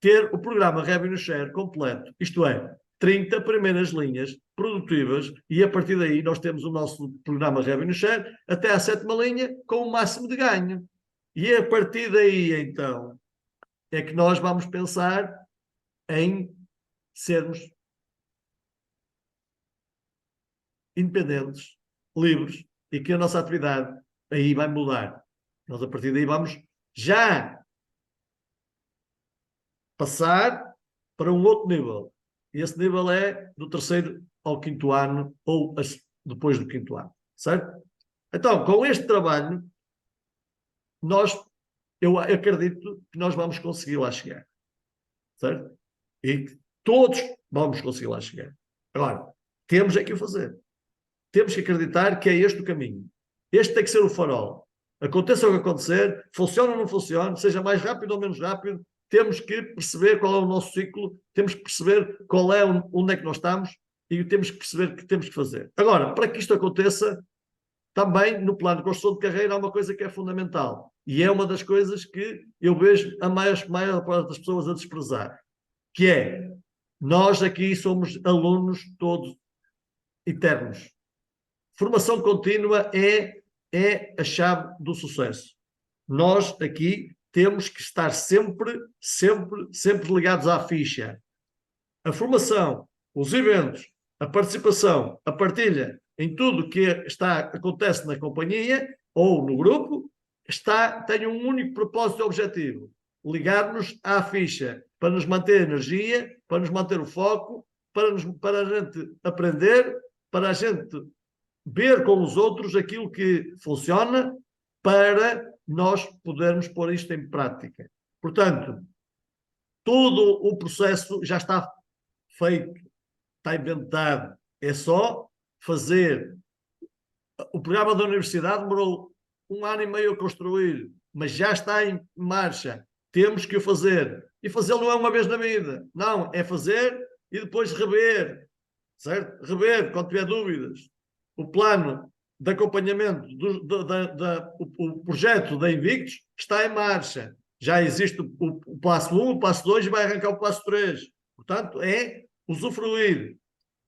ter o programa Revenue Share completo. Isto é, 30 primeiras linhas produtivas e a partir daí nós temos o nosso programa Revenue Share até à 7ª linha com o máximo de ganho. E a partir daí, então, é que nós vamos pensar em sermos independentes, livres, e que a nossa atividade aí vai mudar. Nós, a partir daí, vamos já passar para um outro nível. E esse nível é do 3º ao 5º ano, ou depois do 5º ano. Certo? Então, com este trabalho, eu acredito que nós vamos conseguir lá chegar. Certo? E que todos vamos conseguir lá chegar. Agora, temos é que o fazer. Temos que acreditar que é este o caminho. Este tem que ser o farol. Aconteça o que acontecer, funcione ou não funcione, seja mais rápido ou menos rápido, temos que perceber qual é o nosso ciclo, temos que perceber onde é que nós estamos e temos que perceber o que temos que fazer. Agora, para que isto aconteça, também no plano de construção de carreira há uma coisa que é fundamental e é uma das coisas que eu vejo a maior parte das pessoas a desprezar, que é, nós aqui somos alunos todos eternos. Formação contínua é a chave do sucesso. Nós aqui temos que estar sempre ligados à ficha. A formação, os eventos, a participação, a partilha em tudo que acontece na companhia ou no grupo, tem um único propósito e objetivo: ligar-nos à ficha, para nos manter energia, para nos manter o foco, para a gente aprender, para a gente ver com os outros aquilo que funciona, para nós podermos pôr isto em prática. Portanto, todo o processo já está feito, está inventado. É só fazer. O programa da universidade demorou 1 ano e meio a construir, mas já está em marcha. Temos que o fazer. E fazê-lo não é uma vez na vida. Não, é fazer e depois rever. Certo? Rever, quando tiver dúvidas. O plano de acompanhamento o projeto da Invictus está em marcha. Já existe o passo 1, o passo 2 e vai arrancar o passo 3. Portanto, é usufruir.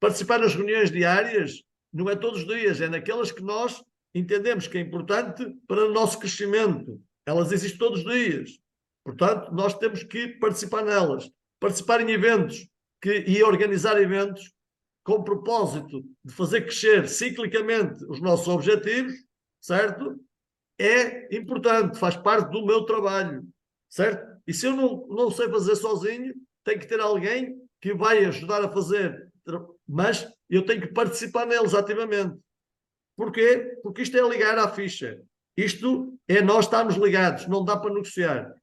Participar nas reuniões diárias não é todos os dias, é naquelas que nós entendemos que é importante para o nosso crescimento. Elas existem todos os dias. Portanto, nós temos que participar nelas. Participar em eventos e organizar eventos com o propósito de fazer crescer ciclicamente os nossos objetivos, certo? É importante, faz parte do meu trabalho, certo? E se eu não sei fazer sozinho, tem que ter alguém que vai ajudar a fazer, mas eu tenho que participar neles ativamente. Porquê? Porque isto é ligar à ficha. Isto é nós estarmos ligados, não dá para negociar.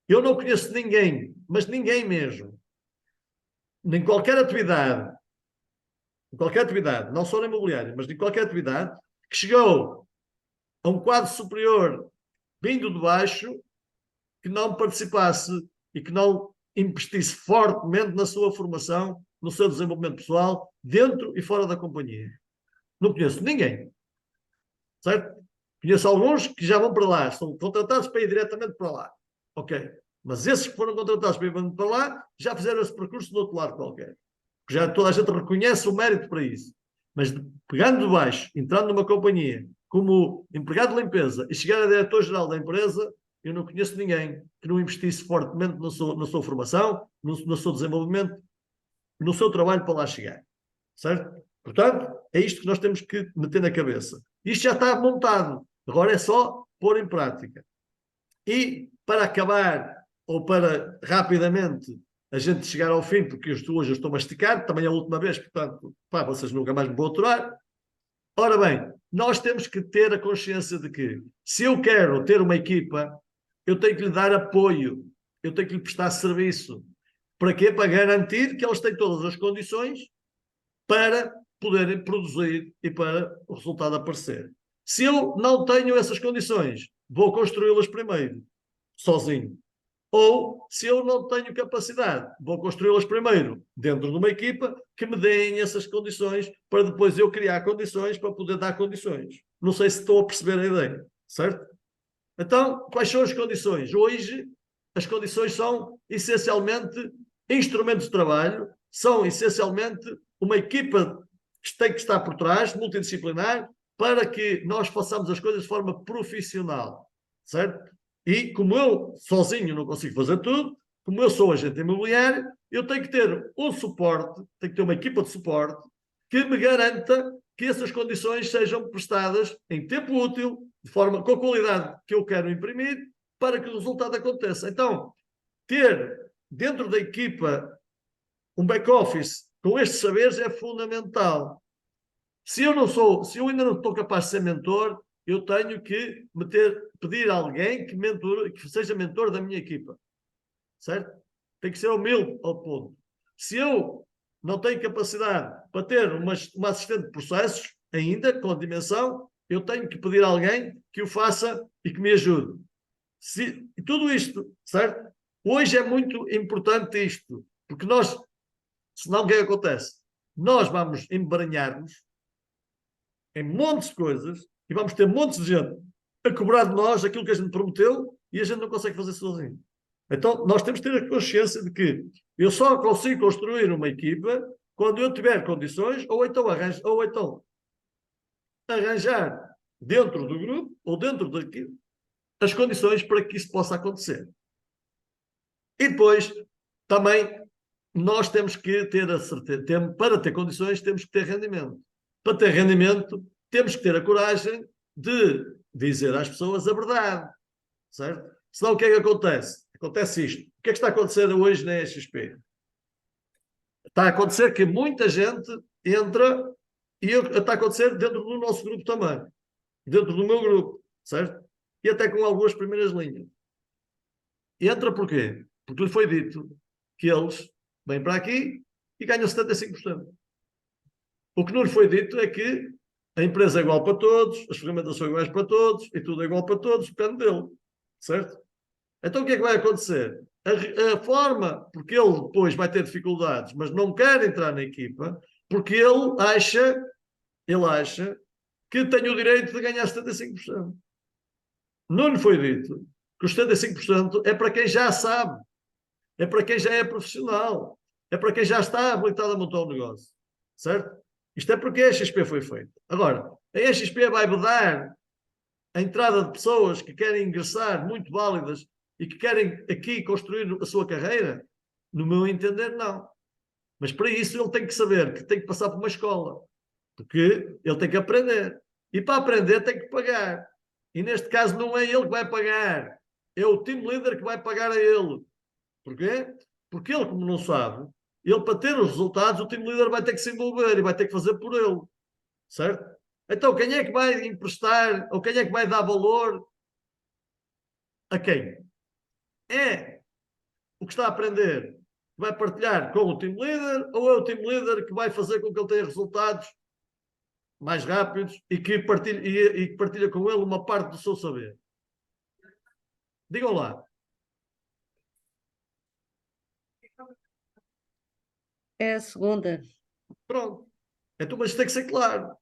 Eu não conheço ninguém, mas ninguém mesmo, em qualquer atividade, não só na imobiliária, mas de qualquer atividade, que chegou a um quadro superior vindo de baixo, que não participasse e que não investisse fortemente na sua formação, no seu desenvolvimento pessoal, dentro e fora da companhia. Não conheço ninguém. Certo? Conheço alguns que já vão para lá, são contratados para ir diretamente para lá. Ok. Mas esses que foram contratados para ir para lá, já fizeram esse percurso do outro lado qualquer. Já toda a gente reconhece o mérito para isso. Mas pegando de baixo, entrando numa companhia como empregado de limpeza e chegar a diretor-geral da empresa, eu não conheço ninguém que não investisse fortemente na sua formação, no seu desenvolvimento, no seu trabalho para lá chegar. Certo? Portanto, é isto que nós temos que meter na cabeça. Isto já está montado. Agora é só pôr em prática. E para acabar, ou para rapidamente a gente chegar ao fim, porque hoje eu estou masticado, também é a última vez, portanto, vocês nunca mais me vão aturar. Ora bem, nós temos que ter a consciência de que, se eu quero ter uma equipa, eu tenho que lhe dar apoio, eu tenho que lhe prestar serviço. Para quê? Para garantir que eles têm todas as condições para poderem produzir e para o resultado aparecer. Se eu não tenho essas condições, vou construí-las primeiro, sozinho. Ou, se eu não tenho capacidade, vou construí-las primeiro dentro de uma equipa que me deem essas condições para depois eu criar condições para poder dar condições. Não sei se estou a perceber a ideia, certo? Então, quais são as condições? Hoje, as condições são essencialmente instrumentos de trabalho, são essencialmente uma equipa que tem que estar por trás, multidisciplinar, para que nós façamos as coisas de forma profissional, certo? E como eu sozinho não consigo fazer tudo, como eu sou agente imobiliário, eu tenho que ter um suporte, tenho que ter uma equipa de suporte que me garanta que essas condições sejam prestadas em tempo útil, de forma com a qualidade que eu quero imprimir, para que o resultado aconteça. Então, ter dentro da equipa um back-office com estes saberes é fundamental. Se eu ainda não estou capaz de ser mentor, eu tenho que pedir a alguém que seja mentor da minha equipa. Certo? Tem que ser humilde ao ponto. Se eu não tenho capacidade para ter uma assistente de processos, ainda com dimensão, eu tenho que pedir a alguém que o faça e que me ajude. E tudo isto, certo? Hoje é muito importante isto, porque senão o que é que acontece? Nós vamos embranhar-nos em montes de coisas e vamos ter montes de gente a cobrar de nós aquilo que a gente prometeu e a gente não consegue fazer sozinho. Então, nós temos que ter a consciência de que eu só consigo construir uma equipa quando eu tiver condições ou então arranjar dentro do grupo ou dentro daqui as condições para que isso possa acontecer. E depois, também, nós temos que ter a certeza, para ter condições, temos que ter rendimento. Para ter rendimento, temos que ter a coragem de dizer às pessoas a verdade, certo? Senão o que é que acontece? Acontece isto. O que é que está a acontecer hoje na EXP? Está a acontecer que muita gente entra e está a acontecer dentro do nosso grupo também. Dentro do meu grupo, certo? E até com algumas primeiras linhas. Entra porquê? Porque lhe foi dito que eles vêm para aqui e ganham 75%. O que não lhe foi dito é que a empresa é igual para todos, as ferramentas são iguais para todos e tudo é igual para todos, depende dele. Certo? Então o que é que vai acontecer? A forma, porque ele depois vai ter dificuldades, mas não quer entrar na equipa, porque ele acha que tem o direito de ganhar 75%. Não lhe foi dito que os 75% é para quem já sabe, é para quem já é profissional, é para quem já está habilitado a montar um negócio. Certo? Isto é porque a XP foi feita. Agora, a XP vai vedar a entrada de pessoas que querem ingressar, muito válidas, e que querem aqui construir a sua carreira? No meu entender, não. Mas para isso ele tem que saber que tem que passar por uma escola, porque ele tem que aprender. E para aprender tem que pagar. E neste caso não é ele que vai pagar, é o team leader que vai pagar a ele. Porquê? Porque ele, como não sabe, ele para ter os resultados, o team leader vai ter que se envolver e vai ter que fazer por ele. Certo? Então, quem é que vai emprestar ou quem é que vai dar valor a quem? É o que está a aprender que vai partilhar com o team leader ou é o team leader que vai fazer com que ele tenha resultados mais rápidos e que partilha com ele uma parte do seu saber? Digam lá. É a segunda. Pronto. Então, mas isto tem que ser claro.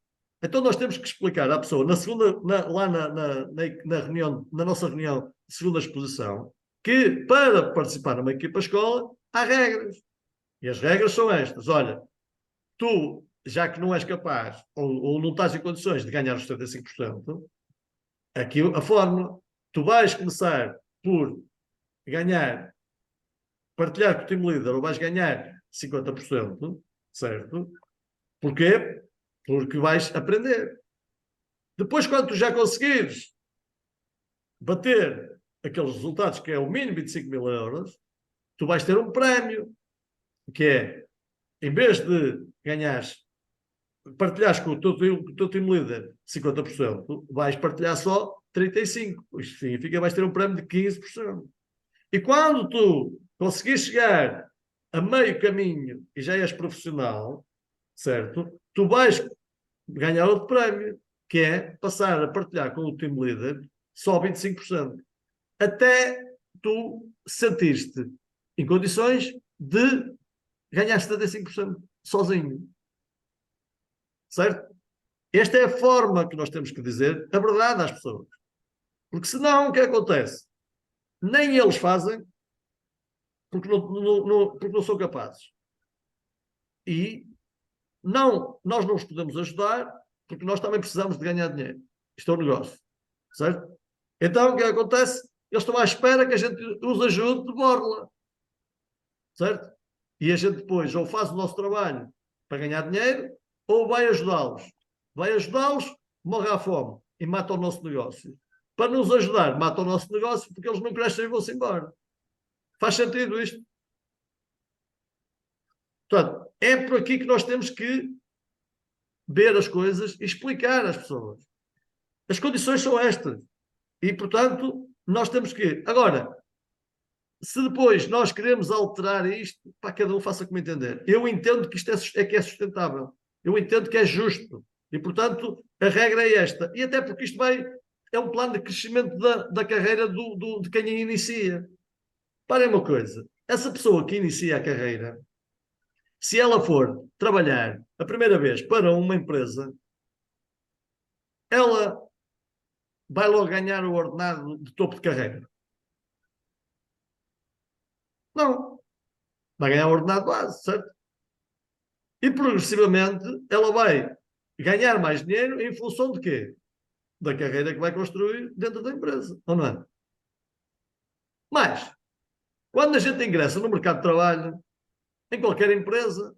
Então nós temos que explicar à pessoa, na segunda, lá na reunião, na nossa reunião de segunda exposição, que para participar numa equipa escola há regras. E as regras são estas. Olha, tu, já que não és capaz ou não estás em condições de ganhar os 75%, aqui a fórmula, tu vais começar por ganhar, partilhar com o team leader, ou vais ganhar 50%, certo? Porquê? Porque vais aprender. Depois, quando tu já conseguires bater aqueles resultados, que é o mínimo 25.000 euros, tu vais ter um prémio, que é, em vez de ganhares, partilhares com o teu team leader 50%, vais partilhar só 35%. Isto significa que vais ter um prémio de 15%. E quando tu conseguires chegar a meio caminho e já és profissional, certo? Tu vais ganhar outro prémio, que é passar a partilhar com o team leader só 25%. Até tu sentiste em condições de ganhar 75% sozinho. Certo? Esta é a forma que nós temos que dizer a verdade às pessoas. Porque senão o que acontece? Nem eles fazem porque não são capazes. E nós não os podemos ajudar porque nós também precisamos de ganhar dinheiro. Isto é um negócio. Certo? Então o que acontece? Eles estão à espera que a gente os ajude de borla. Certo? E a gente depois ou faz o nosso trabalho para ganhar dinheiro ou vai ajudá-los. Vai ajudá-los, morre à fome e mata o nosso negócio. Para nos ajudar, mata o nosso negócio porque eles não crescem e vão-se embora. Faz sentido isto? Portanto, é por aqui que nós temos que ver as coisas e explicar às pessoas. As condições são estas. E, portanto, nós temos que... Agora, se depois nós queremos alterar isto, para cada um faça como entender. Eu entendo que isto que é sustentável. Eu entendo que é justo. E, portanto, a regra é esta. E até porque isto é um plano de crescimento da carreira de quem inicia. Parem uma coisa. Essa pessoa que inicia a carreira, se ela for trabalhar a primeira vez para uma empresa, ela vai logo ganhar o ordenado de topo de carreira. Não. Vai ganhar o ordenado base, certo? E progressivamente ela vai ganhar mais dinheiro em função de quê? Da carreira que vai construir dentro da empresa, ou não é? Mas, quando a gente ingressa no mercado de trabalho, em qualquer empresa,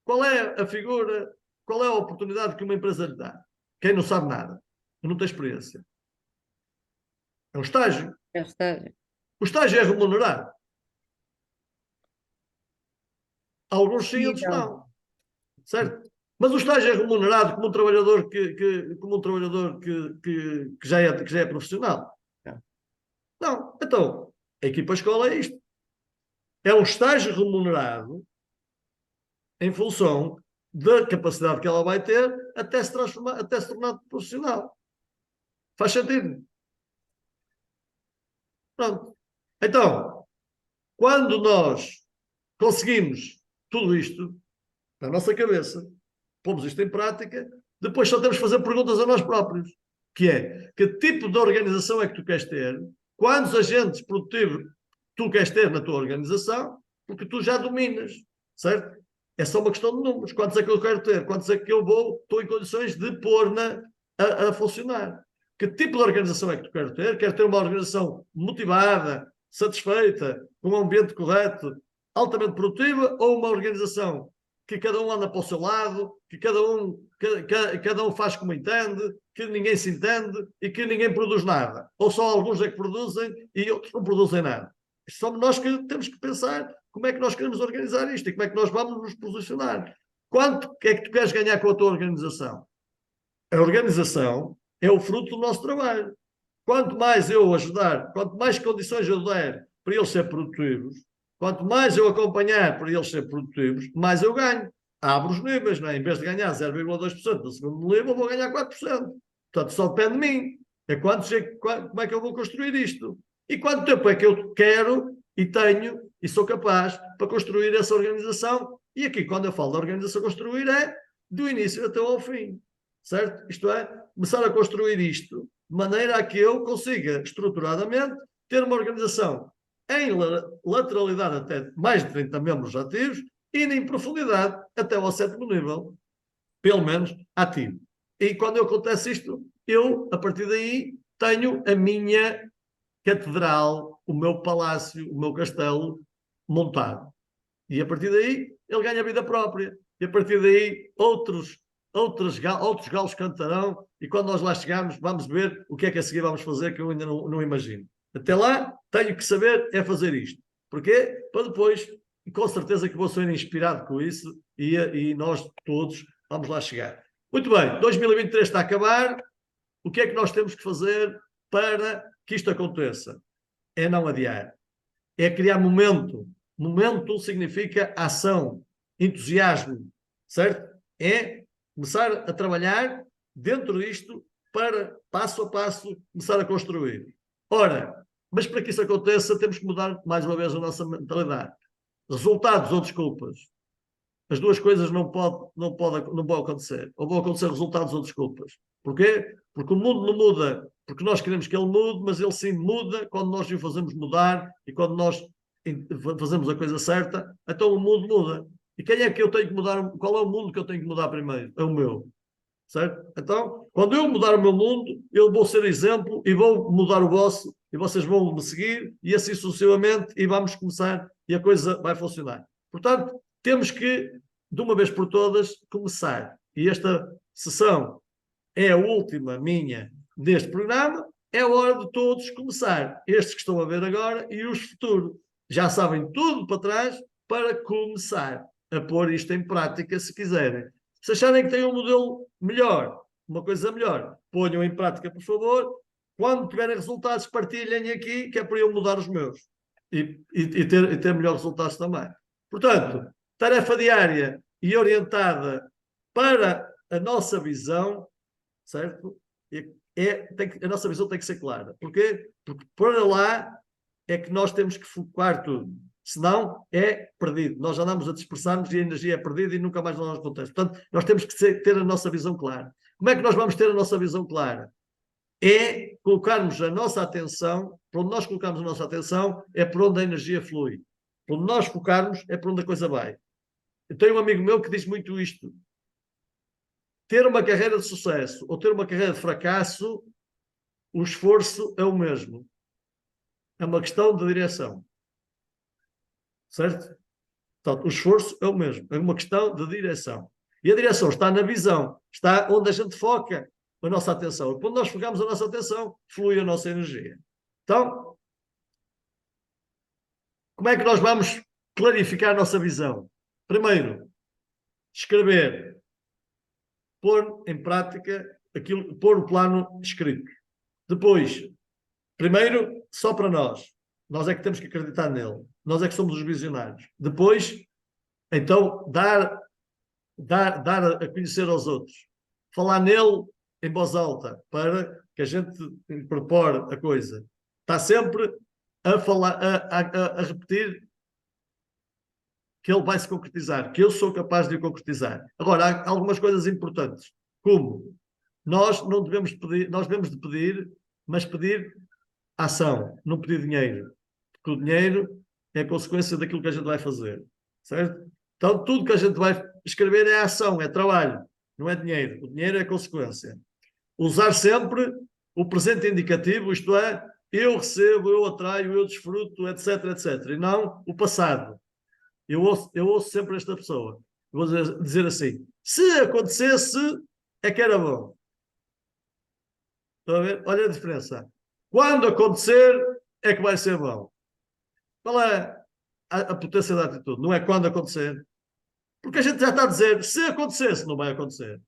qual é a figura, qual é a oportunidade que uma empresa lhe dá? Quem não sabe nada, não tem experiência. É um estágio. É o estágio. O estágio é remunerado. Alguns sim, E outros não. não. Certo? Mas o estágio é remunerado como um trabalhador que já é profissional. Não. Então, a equipa escola é isto. É um estágio remunerado em função da capacidade que ela vai ter até se transformar, até se tornar profissional. Faz sentido? Pronto. Então, quando nós conseguimos tudo isto na nossa cabeça, pomos isto em prática, depois só temos que fazer perguntas a nós próprios, que é, que tipo de organização é que tu queres ter? Quantos agentes produtivos tu queres ter na tua organização? Porque tu já dominas, certo? É só uma questão de números. Quantos é que eu quero ter? Quantos é que eu estou em condições de pôr a funcionar? Que tipo de organização é que tu queres ter? Queres ter uma organização motivada, satisfeita, com um ambiente correto, altamente produtiva, ou uma organização que cada um anda para o seu lado, que cada um faz como entende, que ninguém se entende e que ninguém produz nada? Ou só alguns é que produzem e outros não produzem nada? Somos nós que temos que pensar como é que nós queremos organizar isto e como é que nós vamos nos posicionar. Quanto é que tu queres ganhar com a tua organização? A organização é o fruto do nosso trabalho. Quanto mais eu ajudar, quanto mais condições eu der para eles serem produtivos, quanto mais eu acompanhar para eles serem produtivos, mais eu ganho. Abro os níveis, não é? Em vez de ganhar 0,2% do segundo nível, vou ganhar 4%. Portanto, só depende de mim. É como é que eu vou construir isto? E quanto tempo é que eu quero e tenho e sou capaz para construir essa organização? E aqui, quando eu falo da organização construir, é do início até ao fim. Certo? Isto é, começar a construir isto de maneira a que eu consiga, estruturadamente, ter uma organização em lateralidade até mais de 30 membros ativos e em profundidade até ao 7º nível, pelo menos ativo. E quando acontece isto, eu, a partir daí, tenho a minha catedral, o meu palácio, o meu castelo montado. E a partir daí, ele ganha vida própria. E a partir daí, outros galos cantarão, e quando nós lá chegarmos, vamos ver o que é que a seguir vamos fazer, que eu ainda não imagino. Até lá, tenho que saber é fazer isto. Porquê? Para depois, e com certeza que vou ser inspirado com isso, e nós todos vamos lá chegar. Muito bem, 2023 está a acabar. O que é que nós temos que fazer para que isto aconteça? É não adiar. É criar momento. Momento significa ação, entusiasmo, certo? É começar a trabalhar dentro disto para, passo a passo, começar a construir. Ora, mas para que isso aconteça, temos que mudar mais uma vez a nossa mentalidade. Resultados ou desculpas. As duas coisas não pode acontecer. Ou vão acontecer resultados ou desculpas. Porquê? Porque o mundo não muda porque nós queremos que ele mude, mas ele sim muda quando nós o fazemos mudar e quando nós fazemos a coisa certa, então o mundo muda. E quem é que eu tenho que mudar? Qual é o mundo que eu tenho que mudar primeiro? É o meu. Certo? Então, quando eu mudar o meu mundo, eu vou ser exemplo e vou mudar o vosso e vocês vão me seguir e assim sucessivamente e vamos começar e a coisa vai funcionar. Portanto, temos que, de uma vez por todas, começar. E esta sessão é a última minha deste programa. É hora de todos começar. Estes que estão a ver agora e os futuros. Já sabem tudo para trás para começar a pôr isto em prática se quiserem. Se acharem que têm um modelo melhor, uma coisa melhor, ponham em prática, por favor. Quando tiverem resultados, partilhem aqui, que é para eu mudar os meus e ter melhores resultados também. Portanto, tarefa diária e orientada para a nossa visão, certo? A nossa visão tem que ser clara. Porquê? Porque para lá é que nós temos que focar tudo. Senão é perdido. Nós andamos a dispersar-nos e a energia é perdida e nunca mais nós acontece. Portanto, nós temos que ter a nossa visão clara. Como é que nós vamos ter a nossa visão clara? É colocarmos a nossa atenção, para onde nós colocamos a nossa atenção, é por onde a energia flui. Para onde nós focarmos, é por onde a coisa vai. Eu tenho um amigo meu que diz muito isto. Ter uma carreira de sucesso ou ter uma carreira de fracasso, o esforço é o mesmo. É uma questão de direção. Certo? Portanto, o esforço é o mesmo. É uma questão de direção. E a direção está na visão. Está onde a gente foca a nossa atenção. E quando nós focamos a nossa atenção, flui a nossa energia. Então, como é que nós vamos clarificar a nossa visão? Primeiro, escrever. Pôr em prática pôr o plano escrito. Depois, primeiro, só para nós. Nós é que temos que acreditar nele. Nós é que somos os visionários. Depois, então, dar a conhecer aos outros. Falar nele em voz alta, para que a gente incorpore a coisa. Está sempre a falar, a repetir que ele vai se concretizar, que eu sou capaz de o concretizar. Agora, há algumas coisas importantes, como nós não devemos pedir, nós devemos de pedir, mas pedir ação, não pedir dinheiro. Porque o dinheiro é a consequência daquilo que a gente vai fazer, certo? Então, tudo que a gente vai escrever é ação, é trabalho, não é dinheiro. O dinheiro é consequência. Usar sempre o presente indicativo, isto é, eu recebo, eu atraio, eu desfruto, etc, etc. E não o passado. Eu ouço sempre esta pessoa. Vou dizer assim, se acontecesse, é que era bom. Estão a ver? Olha a diferença. Quando acontecer, é que vai ser bom. Qual é a potência da atitude? Não é quando acontecer. Porque a gente já está a dizer, se acontecesse, não vai acontecer.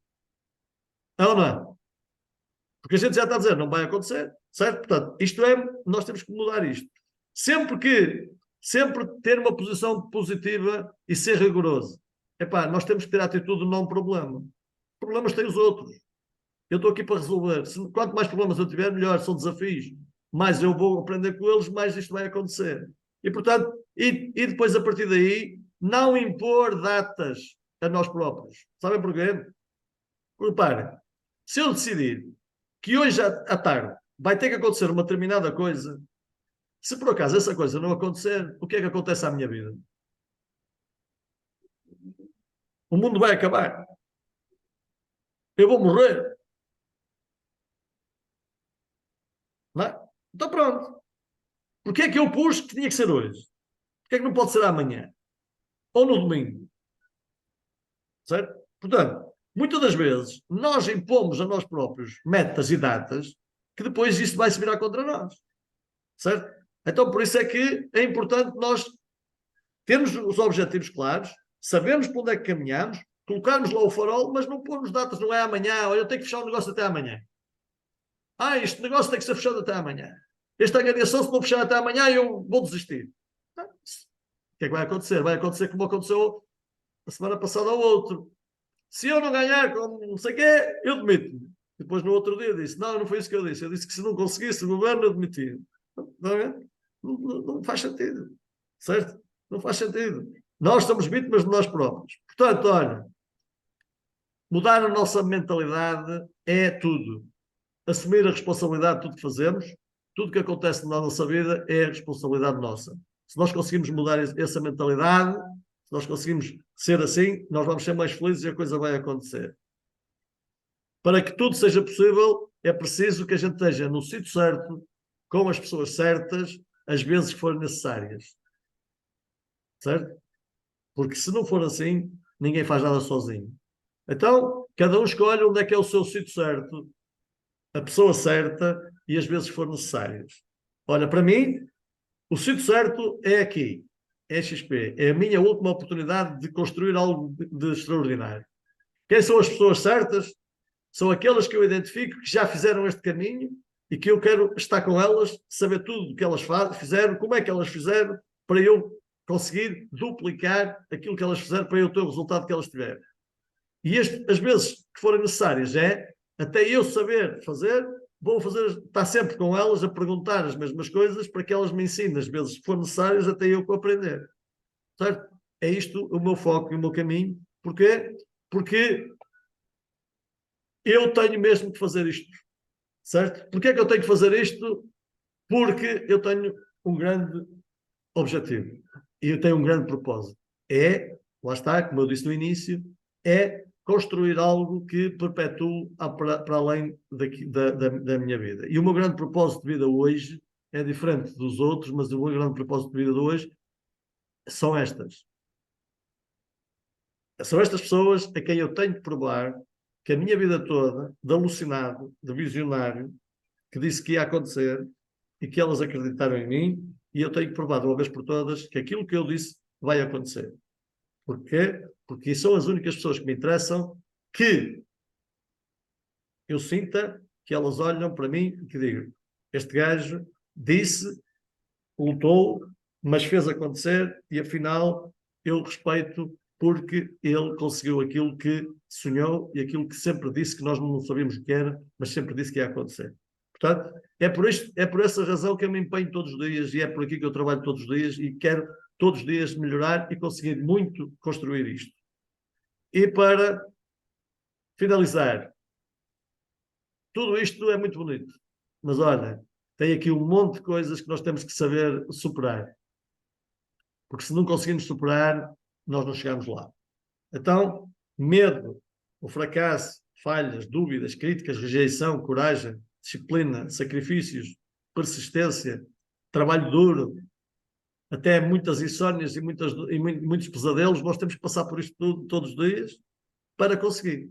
É ou não é? Porque a gente já está a dizer, não vai acontecer, certo? Portanto, isto é, nós temos que mudar isto. Sempre ter uma posição positiva e ser rigoroso. Epá, nós temos que ter a atitude de não problema. Problemas têm os outros. Eu estou aqui para resolver. Quanto mais problemas eu tiver, melhor. São desafios. Mais eu vou aprender com eles, mais isto vai acontecer. E, portanto, e depois, a partir daí, não impor datas a nós próprios. Sabem porquê? Reparem, se eu decidir que hoje à tarde vai ter que acontecer uma determinada coisa, se por acaso essa coisa não acontecer, o que é que acontece à minha vida? O mundo vai acabar. Eu vou morrer. Não é? Então pronto. Porquê é que eu pus que tinha que ser hoje? Porquê é que não pode ser amanhã? Ou no domingo? Certo? Portanto, muitas das vezes nós impomos a nós próprios metas e datas que depois isso vai se virar contra nós. Certo? Então por isso é que é importante nós termos os objetivos claros, sabermos para onde é que caminhamos, colocarmos lá o farol, mas não pormos datas, não é amanhã, olha, eu tenho que fechar o negócio até amanhã. Este negócio tem que ser fechado até amanhã. Esta agremiação, se não fechar até amanhã, eu vou desistir. O que é que vai acontecer? Vai acontecer como aconteceu a semana passada ao outro. Se eu não ganhar com não sei o quê, eu demito-me. Depois, no outro dia, disse, não ffoi isso que eu disse. Eu disse que se não conseguisse o governo, eu demitia. Não faz sentido. Certo? Não faz sentido. Nós somos vítimas de nós próprios. Portanto, olha, mudar a nossa mentalidade é tudo. Assumir a responsabilidade de tudo que fazemos, tudo que acontece na nossa vida é responsabilidade nossa. Se nós conseguimos mudar essa mentalidade, se nós conseguimos ser assim, nós vamos ser mais felizes e a coisa vai acontecer. Para que tudo seja possível, é preciso que a gente esteja no sítio certo, com as pessoas certas, às vezes que forem necessárias. Certo? Porque se não for assim, ninguém faz nada sozinho. Então, cada um escolhe onde é que é o seu sítio certo, a pessoa certa e as vezes que for necessárias. Olha, para mim, o sítio certo é aqui, é XP. É a minha última oportunidade de construir algo de extraordinário. Quem são as pessoas certas? São aquelas que eu identifico que já fizeram este caminho e que eu quero estar com elas, saber tudo o que elas fizeram, como é que elas fizeram, para eu conseguir duplicar aquilo que elas fizeram, para eu ter o resultado que elas tiveram. E as vezes que forem necessárias até eu saber fazer, vou estar sempre com elas a perguntar as mesmas coisas para que elas me ensinem as vezes que forem necessárias até eu aprender. Certo? É isto o meu foco e o meu caminho. Porquê? Porque eu tenho mesmo que fazer isto. Certo? Porquê é que eu tenho que fazer isto? Porque eu tenho um grande objetivo. E eu tenho um grande propósito. Lá está, como eu disse no início, é construir algo que perpetue para além da minha vida. E o meu grande propósito de vida hoje é diferente dos outros, mas o meu grande propósito de vida de hoje são estas. São estas pessoas a quem eu tenho que provar que a minha vida toda, de alucinado, de visionário, que disse que ia acontecer e que elas acreditaram em mim, e eu tenho que provar de uma vez por todas que aquilo que eu disse vai acontecer. Porquê? Porque são as únicas pessoas que me interessam que eu sinta que elas olham para mim e que digam, este gajo disse lutou, mas fez acontecer e afinal eu respeito porque ele conseguiu aquilo que sonhou e aquilo que sempre disse que nós não sabíamos o que era, mas sempre disse que ia acontecer. Portanto, é por essa razão que eu me empenho todos os dias e é por aqui que eu trabalho todos os dias e quero todos os dias melhorar e conseguir muito construir isto. E para finalizar, tudo isto é muito bonito, mas olha, tem aqui um monte de coisas que nós temos que saber superar. Porque se não conseguimos superar, nós não chegamos lá. Então, medo, o fracasso, falhas, dúvidas, críticas, rejeição, coragem, disciplina, sacrifícios, persistência, trabalho duro, até muitas insónias e muitos pesadelos, nós temos que passar por isto tudo todos os dias para conseguir.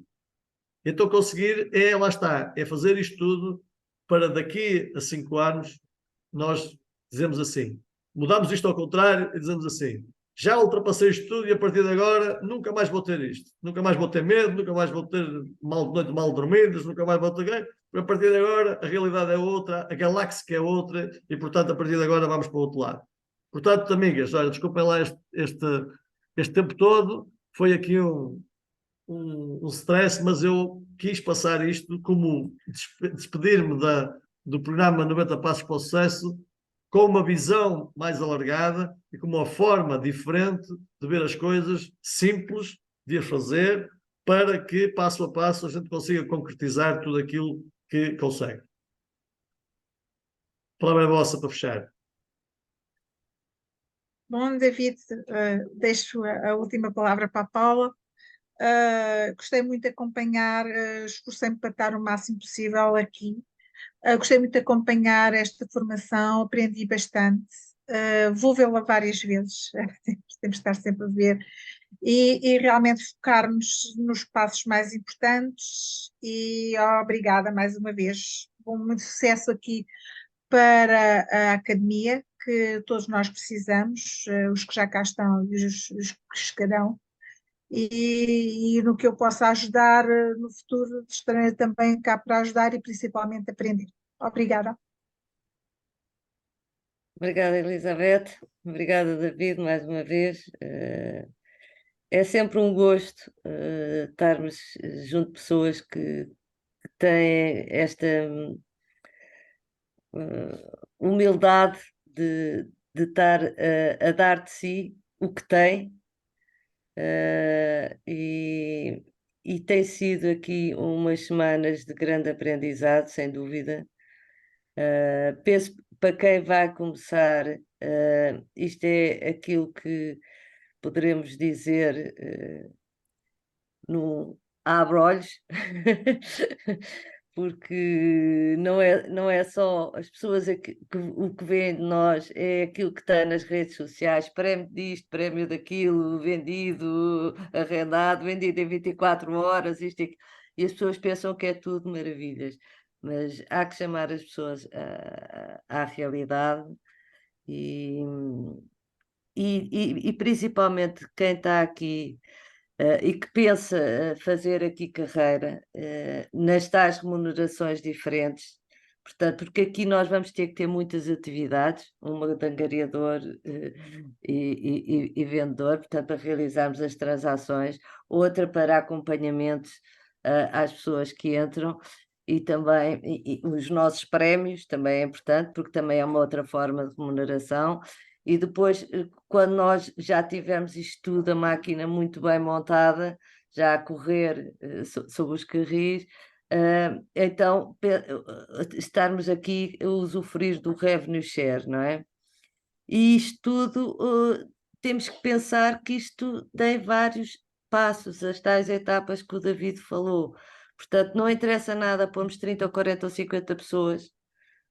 Então conseguir é, lá está, é fazer isto tudo para daqui a 5 anos nós dizemos assim, mudamos isto ao contrário e dizemos assim, já ultrapassei isto tudo e a partir de agora nunca mais vou ter isto, nunca mais vou ter medo, nunca mais vou ter noites mal dormidas, nunca mais vou ter... A partir de agora a realidade é outra, a galáxia é outra e portanto a partir de agora vamos para o outro lado. Portanto, amigas, olha, desculpem lá este tempo todo, foi aqui um stress, mas eu quis passar isto como despedir-me do programa 90 Passos para o Sucesso com uma visão mais alargada e com uma forma diferente de ver as coisas, simples de as fazer, para que passo a passo a gente consiga concretizar tudo aquilo que consegue. A palavra é vossa para fechar. Bom, David, deixo a última palavra para a Paula. Gostei muito de acompanhar, esforcei-me para estar o máximo possível aqui. Gostei muito de acompanhar esta formação, aprendi bastante. Vou vê-la várias vezes, temos de estar sempre a ver, e realmente focar-nos nos passos mais importantes. E obrigada mais uma vez. Bom, muito sucesso aqui para a academia, que todos nós precisamos, os que já cá estão e os que chegarão. E no que eu possa ajudar no futuro, estarei também cá para ajudar e principalmente aprender. Obrigada. Obrigada, Elizabeth. Obrigada, David, mais uma vez. É sempre um gosto estarmos junto de pessoas que têm esta humildade de estar a dar de si o que tem. E tem sido aqui umas semanas de grande aprendizado, sem dúvida. Penso para quem vai começar, isto é aquilo que poderemos dizer no abre-olhos, porque não é só as pessoas que o que vêem de nós, é aquilo que está nas redes sociais, prémio disto, prémio daquilo, vendido, arrendado, vendido em 24 horas, e as pessoas pensam que é tudo maravilhas, mas há que chamar as pessoas à realidade e principalmente quem está aqui e que pensa fazer aqui carreira nas tais remunerações diferentes, portanto, porque aqui nós vamos ter que ter muitas atividades, uma de angariador e vendedor, portanto, para realizarmos as transações, outra para acompanhamentos às pessoas que entram, e também os nossos prémios também é importante, porque também é uma outra forma de remuneração. E depois, quando nós já tivermos isto tudo, a máquina muito bem montada, já a correr sobre os carris, então estarmos aqui a usufruir do revenue share, não é? E isto tudo, temos que pensar que isto tem vários passos, as tais etapas que o David falou. Portanto, não interessa nada pormos 30 ou 40 ou 50 pessoas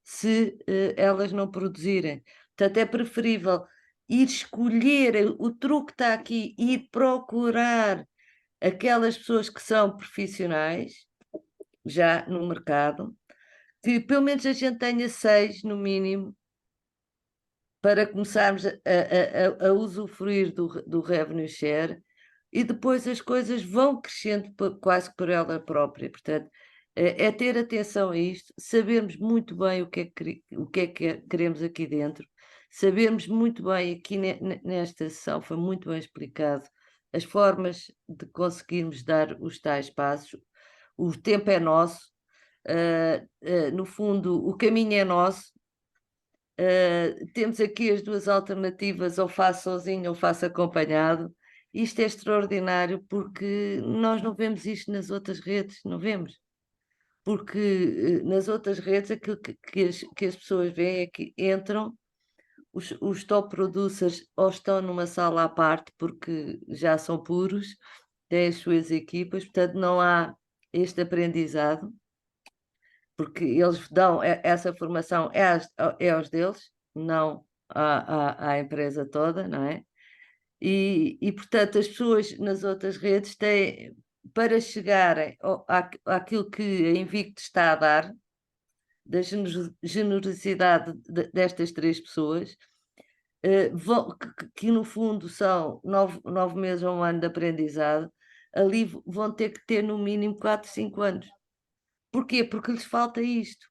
se elas não produzirem. Portanto, é preferível ir escolher, o truque está aqui, ir procurar aquelas pessoas que são profissionais, já no mercado, que pelo menos a gente tenha 6 no mínimo, para começarmos a usufruir do revenue share, e depois as coisas vão crescendo quase por ela própria. Portanto, é ter atenção a isto, sabermos muito bem o que é que queremos aqui dentro, Sabemos muito bem, aqui nesta sessão foi muito bem explicado, as formas de conseguirmos dar os tais passos. O tempo é nosso, no fundo, o caminho é nosso. Temos aqui as duas alternativas, ou faço sozinho ou faço acompanhado. Isto é extraordinário porque nós não vemos isto nas outras redes, não vemos. Porque nas outras redes aquilo que as pessoas veem é que entram, os top producers ou estão numa sala à parte porque já são puros, têm as suas equipas, portanto não há este aprendizado, porque eles dão essa formação é aos deles, não à empresa toda, não é? E, portanto, as pessoas nas outras redes têm, para chegarem àquilo que a Invicto está a dar, da generosidade destas 3 pessoas, que no fundo são 9 meses a 1 ano de aprendizado, ali vão ter que ter no mínimo 4, 5 anos. Porquê? Porque lhes falta isto.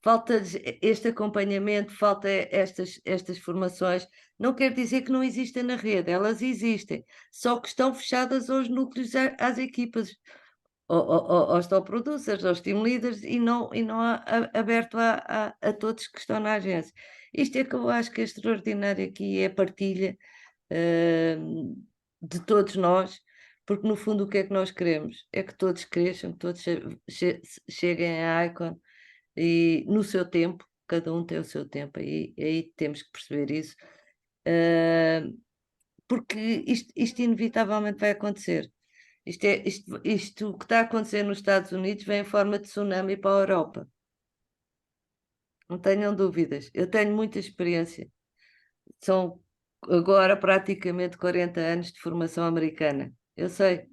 Falta-lhes este acompanhamento, falta estas formações. Não quer dizer que não existem na rede, elas existem, só que estão fechadas aos núcleos, às equipas, aos top producers, aos team leaders, e não aberto a todos que estão na agência. Isto é que eu acho que é extraordinário aqui, é a partilha de todos nós, porque no fundo o que é que nós queremos? É que todos cresçam, que todos cheguem à Icon e no seu tempo, cada um tem o seu tempo, aí temos que perceber isso, porque isto inevitavelmente vai acontecer. Isto que está a acontecer nos Estados Unidos vem em forma de tsunami para a Europa. Não tenham dúvidas, eu tenho muita experiência. São agora praticamente 40 anos de formação americana. Eu sei,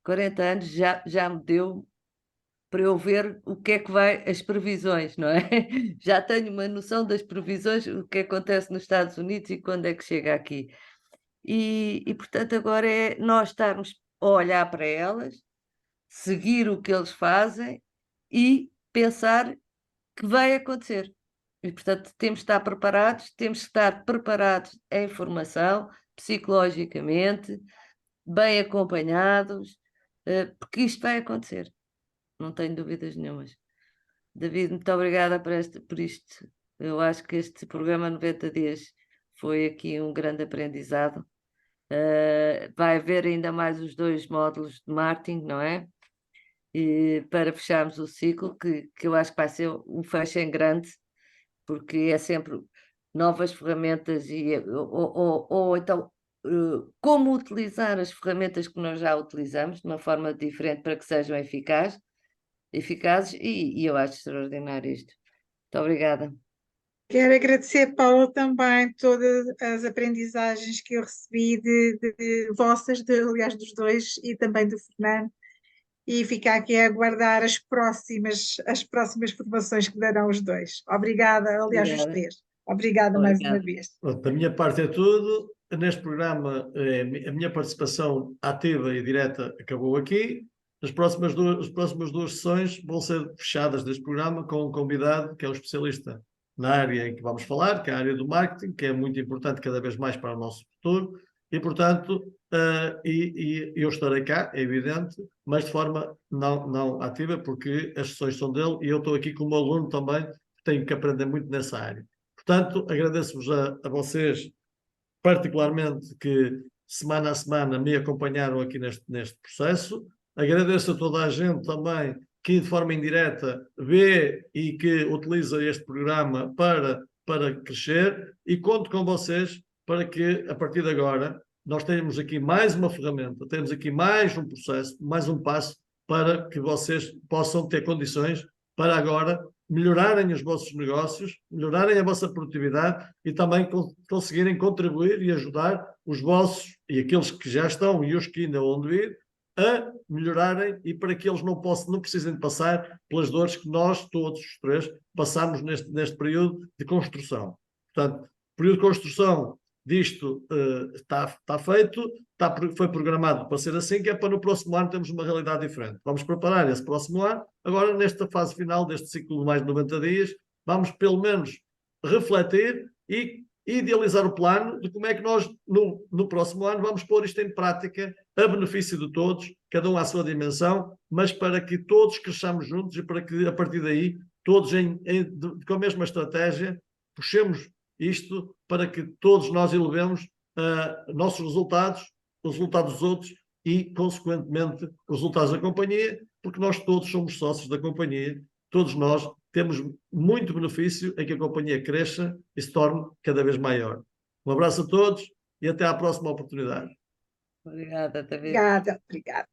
40 anos já me deu para eu ver o que é que vai, as previsões, não é? Já tenho uma noção das previsões, o que acontece nos Estados Unidos e quando é que chega aqui. E portanto, agora é nós estarmos a olhar para elas, seguir o que eles fazem e pensar que vai acontecer. E, portanto, temos de estar preparados em formação, psicologicamente, bem acompanhados, porque isto vai acontecer. Não tenho dúvidas nenhumas. David, muito obrigada por isto. Eu acho que este programa 90 dias foi aqui um grande aprendizado. Vai haver ainda mais os 2 módulos de marketing, não é? E para fecharmos o ciclo, que eu acho que vai ser um fecho em grande, porque é sempre novas ferramentas ou então como utilizar as ferramentas que nós já utilizamos de uma forma diferente para que sejam eficazes e eu acho extraordinário isto. Muito obrigada. Quero agradecer, Paula, também todas as aprendizagens que eu recebi de vossas, aliás, dos dois e também do Fernando, e ficar aqui a aguardar as próximas formações que darão os dois. Obrigada, aliás, os 3. Obrigada mais uma vez. Da minha parte é tudo. Neste programa, a minha participação ativa e direta acabou aqui. As próximas 2 sessões vão ser fechadas deste programa com um convidado que é o especialista na área em que vamos falar, que é a área do marketing, que é muito importante cada vez mais para o nosso futuro. E, portanto, eu estarei cá, é evidente, mas de forma não ativa, porque as sessões são dele e eu estou aqui como aluno também, tenho que aprender muito nessa área. Portanto, agradeço-vos a vocês, particularmente, que semana a semana me acompanharam aqui neste processo. Agradeço a toda a gente também que, de forma indireta, vê e que utiliza este programa para crescer, e conto com vocês para que, a partir de agora, nós tenhamos aqui mais uma ferramenta, temos aqui mais um processo, mais um passo para que vocês possam ter condições para agora melhorarem os vossos negócios, melhorarem a vossa produtividade e também conseguirem contribuir e ajudar os vossos e aqueles que já estão e os que ainda vão vir a melhorarem, e para que eles não precisem de passar pelas dores que nós, todos os 3, passamos neste período de construção. Portanto, o período de construção disto está feito, foi programado para ser assim, que é para no próximo ano termos uma realidade diferente. Vamos preparar esse próximo ano. Agora, nesta fase final deste ciclo de mais de 90 dias, vamos pelo menos refletir e idealizar o plano de como é que nós, no próximo ano, vamos pôr isto em prática a benefício de todos, cada um à sua dimensão, mas para que todos cresçamos juntos e para que, a partir daí, todos com a mesma estratégia, puxemos isto para que todos nós elevemos nossos resultados, os resultados dos outros e, consequentemente, os resultados da companhia, porque nós todos somos sócios da companhia, todos nós temos muito benefício em que a companhia cresça e se torne cada vez maior. Um abraço a todos e até à próxima oportunidade. Obrigada, David. Obrigada, obrigada.